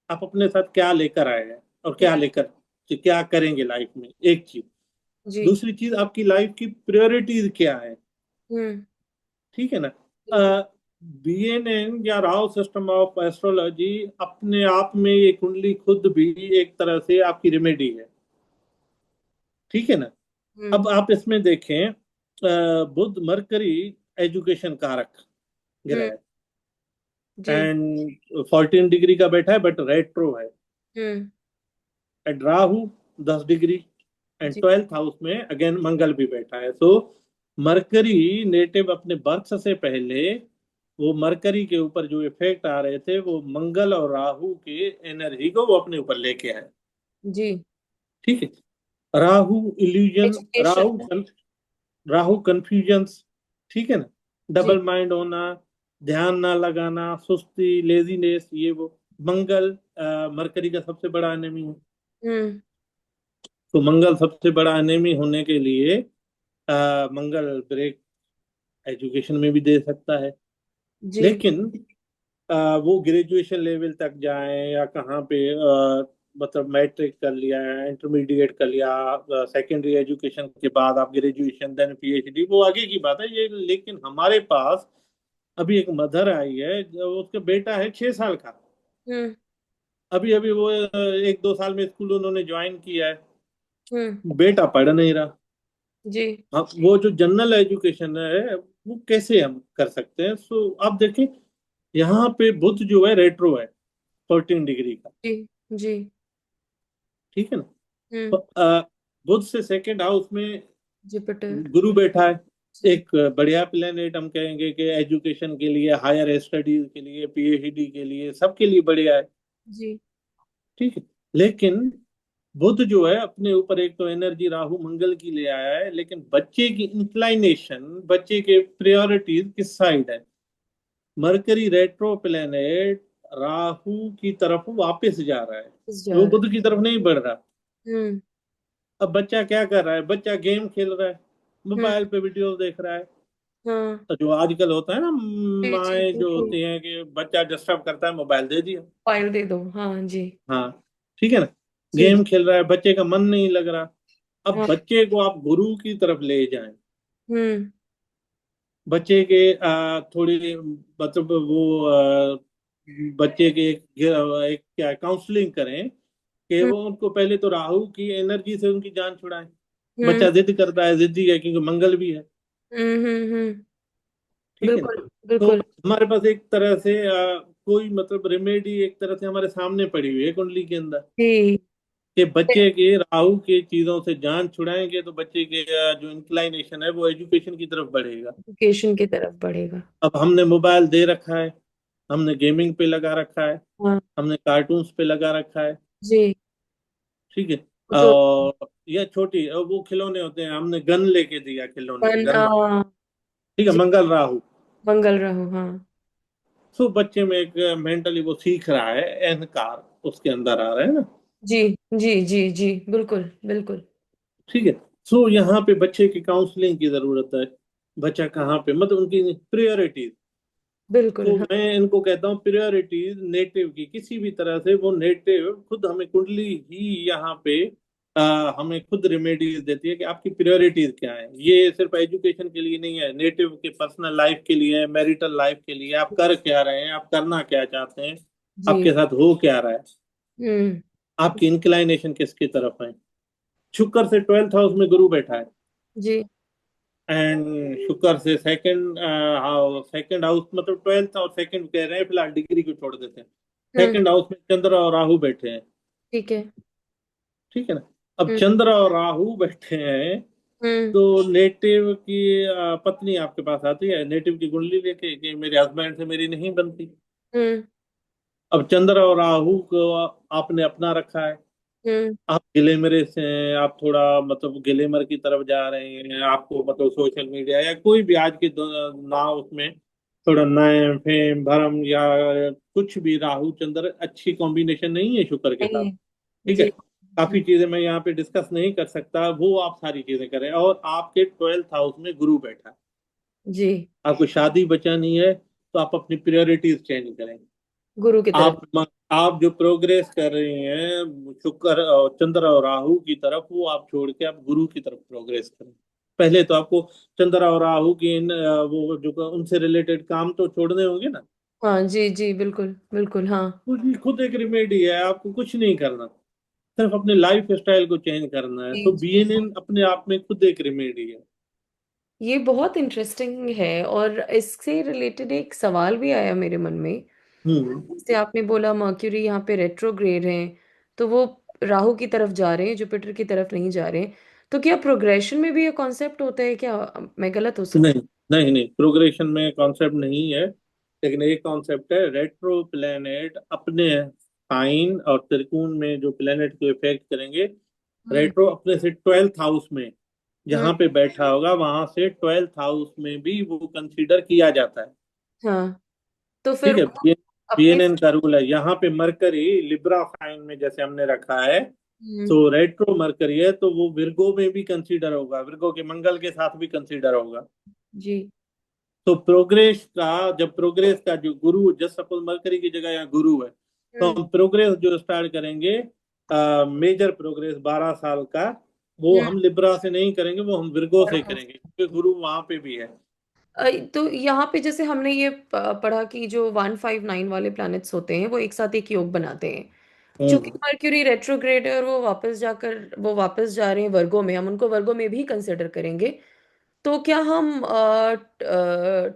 आप अपने साथ क्या लेकर आए हैं और क्या लेकर कि क्या करेंगे लाइफ में, एक चीज। जी। दूसरी चीज आपकी लाइफ की प्रायोरिटीज क्या है। हम्म। ठीक है ना। बिल्कुल। बीएनएन या राव सिस्टम ऑफ एस्ट्रोलॉजी अपने आप में ये कुंडली खुद भी एक तरह से आपकी रेमेडी है। ठीक है ना। हम्म। अब आप इसमें देखें, बुध मरकरी एजुकेशन कारक ग्रह हम्म। है जी। एंड 14 डिग्री का बैठा है बट रेट्रो है। Hmm. And Rahu 10 degree and जी 12th हाउस में अगेन मंगल भी बैठा है। सो मरकरी नेटिव अपने बर्थ से पहले वो मरकरी के ऊपर जो इफेक्ट आ रहे थे वो मंगल और राहु के एनर्जी को वो अपने ऊपर लेके आए। जी। ठीक है। Rahu illusion, Rahu education. Rahu confusions. ठीक है ना। जी। डबल माइंड होना, ध्यान ना लगाना, सुस्ती, लेजीनेस, ये वो। मंगल मरकरी का सबसे बड़ा एनिमी है। हम्म। तो मंगल सबसे बड़ा एनिमी होने के लिए मंगल ब्रेक एजुकेशन में भी दे सकता है। जी लेकिन वो ग्रेजुएशन लेवल तक जाए या कहाँ पे मतलब मैट्रिक कर लिया, इंटरमीडिएट कर लिया, सेकेंडरी एजुकेशन के बाद आप ग्रेजुएशन देन पीएचडी, वो आगे की बात है ये। लेकिन हमारे पास अभी एक मदर आई है जो उसका बेटा है 6 साल का। हम्म। अभी अभी वो 1-2 साल में स्कूल उन्होंने ज्वाइन किया है। हम्म। बेटा पढ़ नहीं रहा। जी हाँ, वो जो जनरल एजुकेशन है वो कैसे हम कर सकते हैं। सो आप देखें यहाँ पे बुध जो है रेट्रो है 14 डिग्री का। जी जी। ठीक है ना। तो, हम्म। बुध से सेकेंड हाउस में जुपिटर। गुरु बैठा है। जी एक बढ़िया प्लेनेट, हम कहेंगे कि एजुकेशन के लिए, हायर स्टडीज के लिए, पीएचडी के लिए, सबके लिए बढ़िया है। जी। ठीक है। लेकिन बुध जो है अपने ऊपर एक तो एनर्जी राहु मंगल की ले आया है, लेकिन बच्चे की इंक्लाइनेशन, बच्चे के प्रायोरिटीज किस साइड है। मरकरी रेट्रो प्लेनेट राहु की तरफ वापस जा रहा है, इस जा वो रहा बुध की तरफ नहीं बढ़ रहा। है। हम्म। अब बच्चा क्या कर रहा है, बच्चा गेम खेल रहा है, हम्म। मोबाइल पे वीडियो देख रहा है। हाँ। तो जो आजकल होता है ना, जी जी माएँ जो बिल्कुल। होती हैं कि बच्चा डिस्टर्ब करता है, मोबाइल दे दिया। फाइल दे दो, हाँ जी। हाँ। ठीक है ना। जी गेम जी। खेल रहा है, बच्चे का मन नहीं लग रहा। अब हाँ। बच्चे को आप गुरु की तरफ ले जाएं, हम्म। बच्चे के थोड़ी मतलब वो बच्चे के एक क्या काउंसलिंग करें कि हम्म। वो उनको पहले तो राहु की एनर्जी से उनकी जान छुड़ाएं। हम्म। बच्चा जिद करता है, जिद्दी है क्योंकि मंगल भी है। ठीक है ना। बिल्कुल तो बिल्कुल। हमारे पास एक तरह से कोई मतलब रेमेडी एक तरह से हमारे सामने पड़ी हुई है कुंडली के अंदर जी। कि बच्चे के राहु के चीजों से जान छुड़ाएंगे तो बच्चे के जो इंक्लाइनेशन है वो एजुकेशन की तरफ बढ़ेगा। एजुकेशन की तरफ बढ़ेगा। अब हमने मोबाइल दे रखा है, हमने गेमिंग पे लगा रखा है, हाँ। हमने कार्टून्स पे लगा रखा है। जी। ठीक है। वो तो। और या छोटी, वो खिलौने होते हैं, हमने गन लेके दिया, खिलौने गन, हाँ। ठीक है, जी। मंगल राहु। मंगल राहु, हाँ। सो बच्चे में एक मेंटली वो सीख रहा है, अहंकार उसके अंदर आ रहा है ना। जी जी जी जी, बिल्कुल बिल्कुल। ठीक है। सो यहाँ पे बच्चे की काउंसलिंग की जरूरत है। बच्चा कहाँ पे, मतलब उनकी प्रायोरिटीज। बिल्कुल, तो हाँ। मैं इनको कहता हूँ प्रायोरिटीज नेटिव की, किसी भी तरह से वो नेटिव खुद हमें कुंडली ही यहाँ पे हमें खुद रेमेडीज देती है कि आपकी प्रायोरिटीज क्या है। ये सिर्फ एजुकेशन के लिए नहीं है, नेटिव के पर्सनल लाइफ के लिए, मैरिटल लाइफ के लिए, आप कर क्या रहे हैं, आप करना क्या चाहते हैं, जी। आपके साथ हो क्या रहा है, हम्म। आपकी इंक्लाइनेशन किसकी तरफ है। शुक्र से 12th हाउस में गुरु बैठा है, जी। एंड शुक्र से सेकंड सेकंड हाउस, मतलब 12th और सेकंड कह रहे हैं, फिलहाल डिग्री को छोड़ देते हैं। हम्म। सेकंड हाउस में चंद्र और राहु बैठे हैं। ठीक है। ठीक है ना। अब हम्म। चंद्र और राहु बैठे हैं, हम्म। तो नेटिव की पत्नी आपके पास आती है नेटिव की कुंडली लेके कि मेरे हस्बैंड से मेरी नहीं बनती। हम्म। अब चंद्र और राहु को आपने अपना रखा है, हम्म। आप गिलेमरे से हैं, आप थोड़ा मतलब गिलेमर की तरफ जा रहे हैं, आपको मतलब सोशल मीडिया या कोई भी आज के ना उसमें थोड़ा नाम फेम भरम या कुछ भी, राहु चंद्र अच्छी कॉम्बिनेशन नहीं है शुक्र के नहीं साथ। है। ठीक है। जी। काफी जी। चीजें मैं यहाँ पे डिस्कस नहीं कर सकता, वो आप सारी चीजें करें। और आपके 12th हाउस में गुरु बैठा है, जी। आपको शादी बचानी है, तो आप अपनी प्रायोरिटीज चेंज करें। गुरु की तरफ। आप आप जो प्रोग्रेस कर रही हैं शुक्र और चंद्र और राहु की तरफ, वो आप छोड़ के आप गुरु की तरफ प्रोग्रेस करें। पहले तो आपको चंद्र और राहु की वो जो उनसे रिलेटेड काम तो छोड़ने होंगे ना। हाँ जी जी, बिल्कुल बिल्कुल, हाँ। खुद एक रिमेडी है, आपको कुछ नहीं करना, सिर्फ अपने लाइफ स्टाइल को चेंज करना है। जी तो जी। बीएनएन अपने आप में खुद एक रिमेडी है। ये बहुत इंटरेस्टिंग है, और इससे रिलेटेड एक सवाल भी आया मेरे मन में। हम्म। जैसे आपने बोला मर्क्यूरी यहाँ पे रेट्रोग्रेड है, तो वो राहु की तरफ जा रहे हैं, जुपिटर की तरफ नहीं जा रहे हैं। तो क्या प्रोग्रेशन में भी ये कॉन्सेप्ट होता है क्या? मैं गलत हो सकती? नहीं नहीं नहीं, प्रोग्रेशन में कॉन्सेप्ट नहीं है, लेकिन एक कॉन्सेप्ट है, रेट्रो प्लेनेट अपने साइन और त्रिकोण में जो प्लेनेट को इफेक्ट करेंगे, हम्म। रेट्रो अपने से 12th हाउस में हम्म। जहां पे बैठा होगा, वहां से 12th हाउस में भी वो कंसीडर किया जाता है। हाँ, तो फिर ठीक है। वो अपने। बीएनएन का रूल है, यहाँ पे मरकरी लिब्रा साइन में जैसे हमने रखा है, हम्म। तो रेट्रो मरकरी है, तो वो विर्गो में भी कंसीडर होगा, विर्गो के मंगल के साथ भी कंसीडर होगा। जी। तो प्रोग्रेस का, जब प्रोग्रेस का जो गुरु, जस्ट सपोज मरकरी की जगह यहाँ गुरु है, तो हम्म। हम प्रोग्रेस जो स्टार्ट करेंगे, मेजर प्रोग्रेस 12 साल का, वो हम्म। हम लिब्रा से नहीं करेंगे, वो हम विर्गो से करेंगे, क्योंकि गुरु वहां पे भी है। तो यहाँ पे जैसे हमने ये पढ़ा कि जो 159 वाले प्लैनेट्स होते हैं वो एक साथ एक योग बनाते हैं। चूंकि हम्म। मर्क्यूरी रेट्रोग्रेड है और वो वापस जा रहे हैं वर्गो में, हम उनको वर्गो में भी कंसिडर करेंगे। तो क्या हम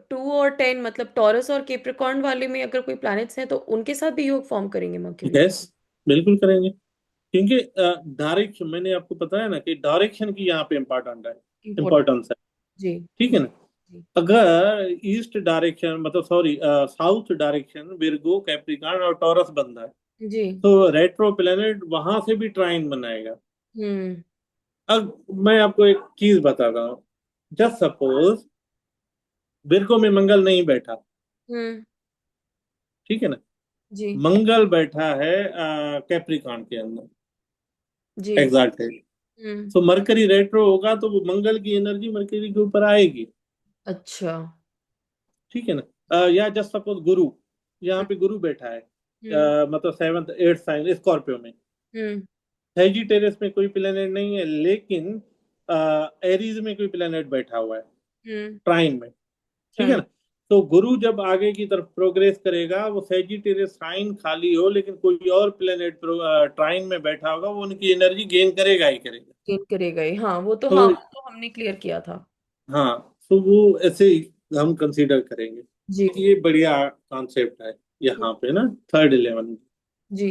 2 और 10, मतलब टॉरस और केप्रिकॉर्न वाले में अगर कोई प्लैनेट्स हैं तो उनके साथ भी योग फॉर्म करेंगे मर्क्यूरी? यस, बिल्कुल करेंगे, क्योंकि डायरेक्शन, मैंने आपको बताया ना कि डायरेक्शन की यहाँ पे इम्पोर्टेंट है, इम्पोर्टेंट। इम्पोर्टेंस है। जी। ठीक है ना। जी। अगर ईस्ट डायरेक्शन, मतलब sorry south direction Virgo Capricorn और टॉरस बनता है, जी। तो रेट्रो प्लेनेट वहां से भी ट्राइन बनाएगा। हम्म। अब मैं आपको एक चीज बताता हूँ, जस्ट सपोज विर्गो में मंगल नहीं बैठा, हम्म। ठीक है ना, जी। मंगल बैठा है कैप्रिकॉर्न के अंदर, जी। एग्जैक्टली। हम्म। तो मरकरी रेट्रो होगा, तो वो मंगल की एनर्जी मरकरी के ऊपर आएगी। अच्छा। ठीक है ना। या जस्ट सपोज गुरु, यहाँ हम्म। पे गुरु बैठा है, हम्म। मतलब 7th 8th साइन स्कॉर्पियो में। हम्म। सेजिटेरियस में कोई प्लेनेट नहीं है, लेकिन एरीज में कोई प्लेनेट बैठा हुआ है, हम्म। ट्राइन में। ठीक है राइट। ना। तो गुरु जब आगे की तरफ प्रोग्रेस करेगा, वो सेजिटेरियस साइन खाली हो लेकिन कोई और प्लेनेट ट्राइन में बैठा होगा, वो उनकी एनर्जी गेन करेगा ही करेगा। गेन करेगा ही, हाँ वो तो, हाँ तो वो तो हमने क्लियर किया था। हाँ, तो वो ऐसे ही हम कंसीडर करेंगे। जी। ये बढ़िया कॉन्सेप्ट है यहाँ पे ना, थर्ड इलेवन। जी।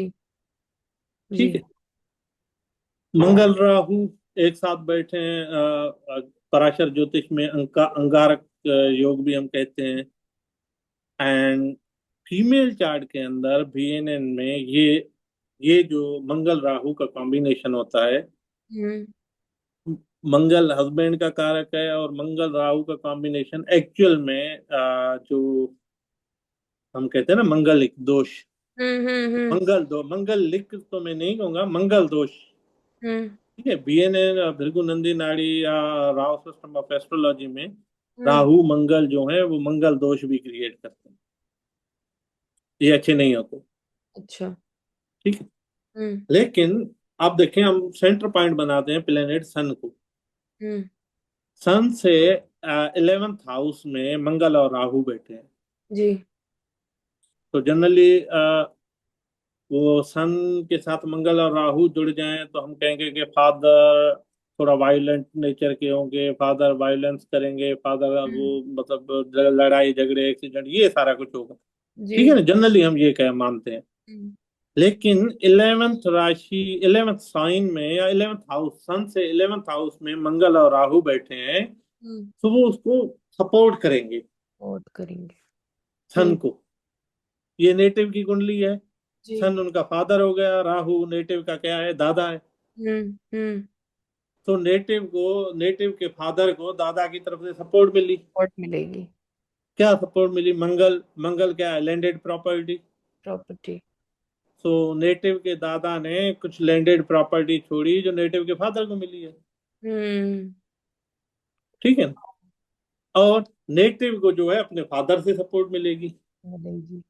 जी। ठीक है। मंगल राहु एक साथ बैठे हैं, पराशर ज्योतिष में अंगारक योग भी हम कहते हैं। एंड फीमेल चार्ट के अंदर बीएनएन में ये जो मंगल राहु का कॉम्बिनेशन होता है, हम्म। मंगल हस्बैंड का कारक है, और मंगल राहु का कॉम्बिनेशन एक्चुअल में जो हम कहते हैं ना मंगलिक दोष। हम्म। मंगल दो, मंगल लिक तो मैं नहीं कहूंगा, मंगल दोष। हम्म ठीक है, बीएनए भृगु नंदी नाड़ी या राव सिस्टम ऑफ एस्ट्रोलॉजी में हम्म। राहु मंगल जो है वो मंगल दोष भी क्रिएट करते हैं, ये अच्छे नहीं होते। अच्छा। ठीक है। हम्म लेकिन आप देखें, हम सेंटर पॉइंट बनाते हैं प्लेनेट सन को। हम्म। सन से 11th हाउस में मंगल और राहु बैठे हैं। जी। तो जनरली वो सन के साथ मंगल और राहु जुड़ जाएं तो हम कहेंगे कि फादर थोड़ा वायलेंट नेचर के होंगे, फादर वायलेंस करेंगे, फादर वो हम्म। मतलब लड़ाई झगड़े एक्सीडेंट ये सारा कुछ होगा। जी। ठीक है ना, जनरली हम ये कह मानते हैं। हम्म लेकिन 11th राशि, 11th साइन में या 11th हाउस, सन से 11th हाउस में मंगल और राहु बैठे हैं, हम्म। तो वो उसको सपोर्ट करेंगे, और करेंगे। सन को। ये नेटिव की कुंडली है। जी। सन उनका फादर हो गया, राहु नेटिव का क्या है, दादा है। हम्म। तो नेटिव के फादर को दादा की तरफ से सपोर्ट मिली। और मिलेगी। क्या सपोर्ट मिली? मंगल, मंगल क्या है, लैंडेड प्रॉपर्टी। प्रॉपर्टी। तो नेटिव के दादा ने कुछ लैंडेड प्रॉपर्टी छोड़ी जो नेटिव के फादर को मिली है। हम्म। ठीक है। और नेटिव को जो है अपने फादर से सपोर्ट मिलेगी। मिलेगी।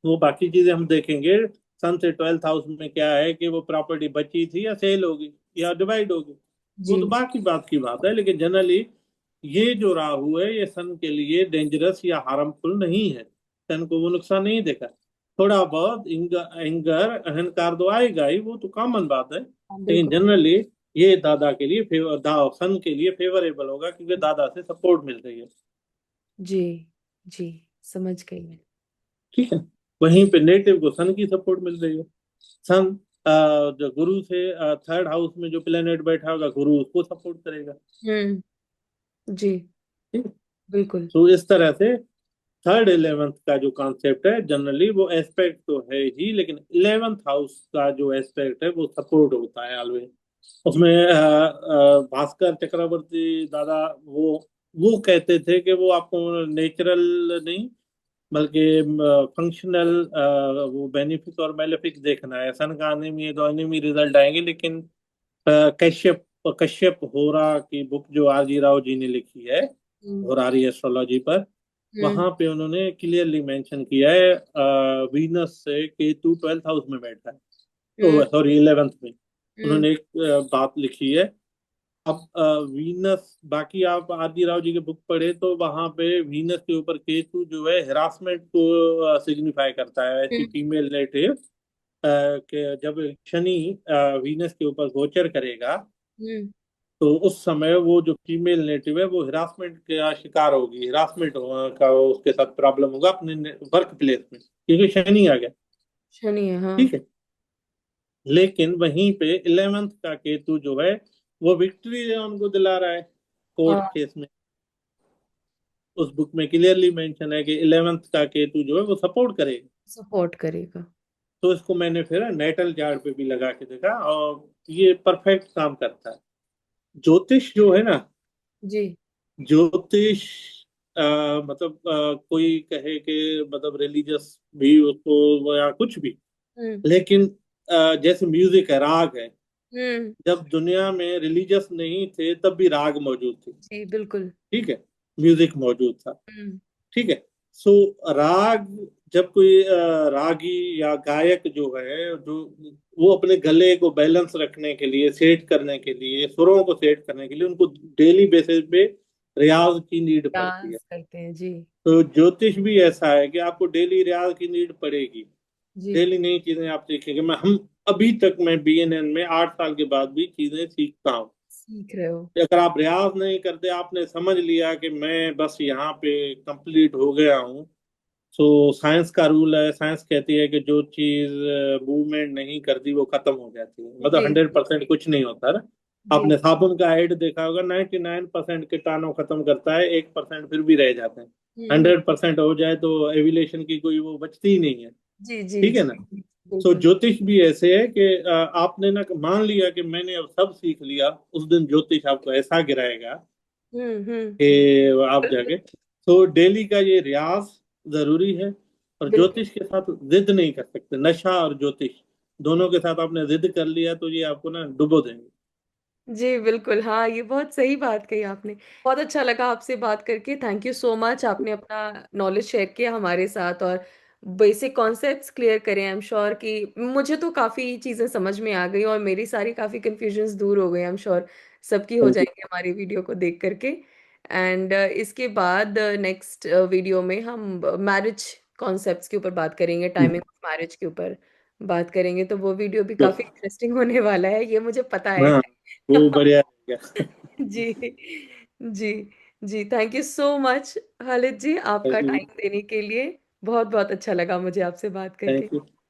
वो बाकी चीजें हम देखेंगे। सन से 12th हाउस में क्या है कि वो प्रॉपर्टी बची थी या सेल होगी या डिवाइड होगी, वो जी। तो बाकी बात की बात है। लेकिन जनरली ये जो राहु है ये सन के लिए डेंजरस या हार्मफुल नहीं है। सन को वो नुकसान नहीं देगा। थोड़ा बहुत एंगर अहंकार तो आएगा ही, वो तो कॉमन बात है। हाँ, लेकिन बिल्कुल। जनरली ये दादा के लिए सन के लिए फेवरेबल होगा, क्योंकि दादा से सपोर्ट मिल रही है। जी। जी। समझ गई मैं। ठीक है। वहीं पे नेटिव को सन की सपोर्ट मिल रही है। सन जो गुरु से 3rd हाउस में जो प्लेनेट बैठा होगा, गुरु उसको सपोर्ट करेगा। जी। ठीक है। बिल्कुल। तो इस तरह से 3rd 11th का जो कॉन्सेप्ट है, जनरली वो एस्पेक्ट तो है ही, लेकिन 11th हाउस का जो एस्पेक्ट है वो सपोर्ट होता है ऑलवेज। उसमें भास्कर चक्रवर्ती दादा वो कहते थे कि वो आपको नेचुरल नहीं बल्कि फंक्शनल वो बेनिफिक और मेलेफिक देखना है। सन का एनिमी है तो एनिमी रिजल्ट आएंगे। लेकिन कश्यप कश्यप होरा की बुक जो आरजी राव जी ने लिखी है, हम्म होरारी एस्ट्रोलॉजी पर, हम्म वहां पे उन्होंने क्लियरली मेंशन किया है वीनस से केतु 12th हाउस में बैठा है, हम्म तो सॉरी 11th में। हम्म उन्होंने एक बात लिखी है। अब वीनस, बाकी आप आरजी राव जी के बुक पढ़े तो वहां पे वीनस के ऊपर केतु जो है हिरासमेंट को सिग्निफाई करता है। ऐसी हम्म फीमेल नेटिव कि जब शनि वीनस के ऊपर गोचर करेगा, हम्म। तो उस समय वो जो फीमेल नेटिव है वो हिरासमेंट का शिकार होगी, हिरासमेंट का उसके साथ प्रॉब्लम होगा अपने वर्क प्लेस में, क्योंकि शनि आ गया। शनि है, हाँ। ठीक है। लेकिन वहीं पे 11th का केतु जो है वो विक्ट्री उनको दिला रहा है कोर्ट हाँ। केस में। उस बुक में क्लियरली मेंशन है कि 11th का केतु जो है वो सपोर्ट करेगा। सपोर्ट करेगा। तो इसको मैंने फिर नेटल चार्ट पे भी लगा के देखा, और ये परफेक्ट काम करता है। ज्योतिष जो है ना, जी। ज्योतिष मतलब कोई कहे कि मतलब रिलीजियस भी उसको या कुछ भी, हम्म लेकिन जैसे म्यूजिक है, राग है। हम्म। जब दुनिया में रिलीजियस नहीं थे तब भी राग मौजूद थे। जी, बिल्कुल। ठीक है। म्यूजिक मौजूद था। हम्म ठीक है। सो राग, जब कोई रागी या गायक जो है, जो वो अपने गले को बैलेंस रखने के लिए, सेट करने के लिए, सुरों को सेट करने के लिए उनको डेली बेसिस पे रियाज की नीड पड़ती है। डांस करते हैं जी। तो ज्योतिष भी ऐसा है कि आपको डेली रियाज की नीड पड़ेगी। जी। डेली नई चीजें आप सीखेंगे। हम अभी तक मैं बीएनएन में 8 साल के बाद भी चीजें सीखता हूँ। सीख रहे हो। अगर आप रियाज नहीं करते, आपने समझ लिया कि मैं बस यहाँ पे कंप्लीट हो गया हूँ, तो साइंस का रूल है, साइंस कहती है कि जो चीज मूवमेंट नहीं करती वो खत्म हो जाती है, मतलब जी 100% कुछ नहीं होता ना। जी। आपने साबुन का ऐड देखा होगा, 99% कीटाणु खत्म करता है, 1% फिर भी रह जाते हैं। हम्म। 100% हो जाए तो एविलेशन की कोई वो बचती ही नहीं है। जी जी ठीक है जी। ना। सो बिल्कुल। ज्योतिष भी ऐसे है कि आपने ना मान लिया कि मैंने अब सब सीख लिया, उस दिन ज्योतिष आपको ऐसा गिराएगा हम्म। कि आप बिल्कुल। जाके, तो डेली का ये रियाज जरूरी है। और बिल्कुल। ज्योतिष के साथ जिद नहीं कर सकते, नशा और ज्योतिष दोनों के साथ आपने जिद कर लिया तो ये आपको ना डुबो देंगे। जी बिल्कुल, हाँ ये बहुत सही बात कही आपने। बहुत अच्छा लगा आपसे बात करके। थैंक यू सो मच, आपने अपना नॉलेज शेयर किया हमारे साथ और बेसिक कॉन्सेप्ट्स क्लियर करें। आई एम श्योर कि मुझे तो काफ़ी चीज़ें समझ में आ गई और मेरी सारी काफ़ी कन्फ्यूजन्स दूर हो गई। आई एम श्योर सबकी हो थैंक यू। जाएंगी हमारी वीडियो को देख करके। एंड इसके बाद नेक्स्ट वीडियो में हम मैरिज कॉन्सेप्ट्स के ऊपर बात करेंगे, टाइमिंग ऑफ मैरिज के ऊपर बात करेंगे। तो वो वीडियो भी काफ़ी इंटरेस्टिंग होने वाला है, ये मुझे पता है। हाँ, वो बढ़िया रहेगा। जी। जी। जी thank you so much Khalid ji, आपका थैंक यू। टाइम देने के लिए। बहुत बहुत अच्छा लगा मुझे आपसे बात करके। Thank you.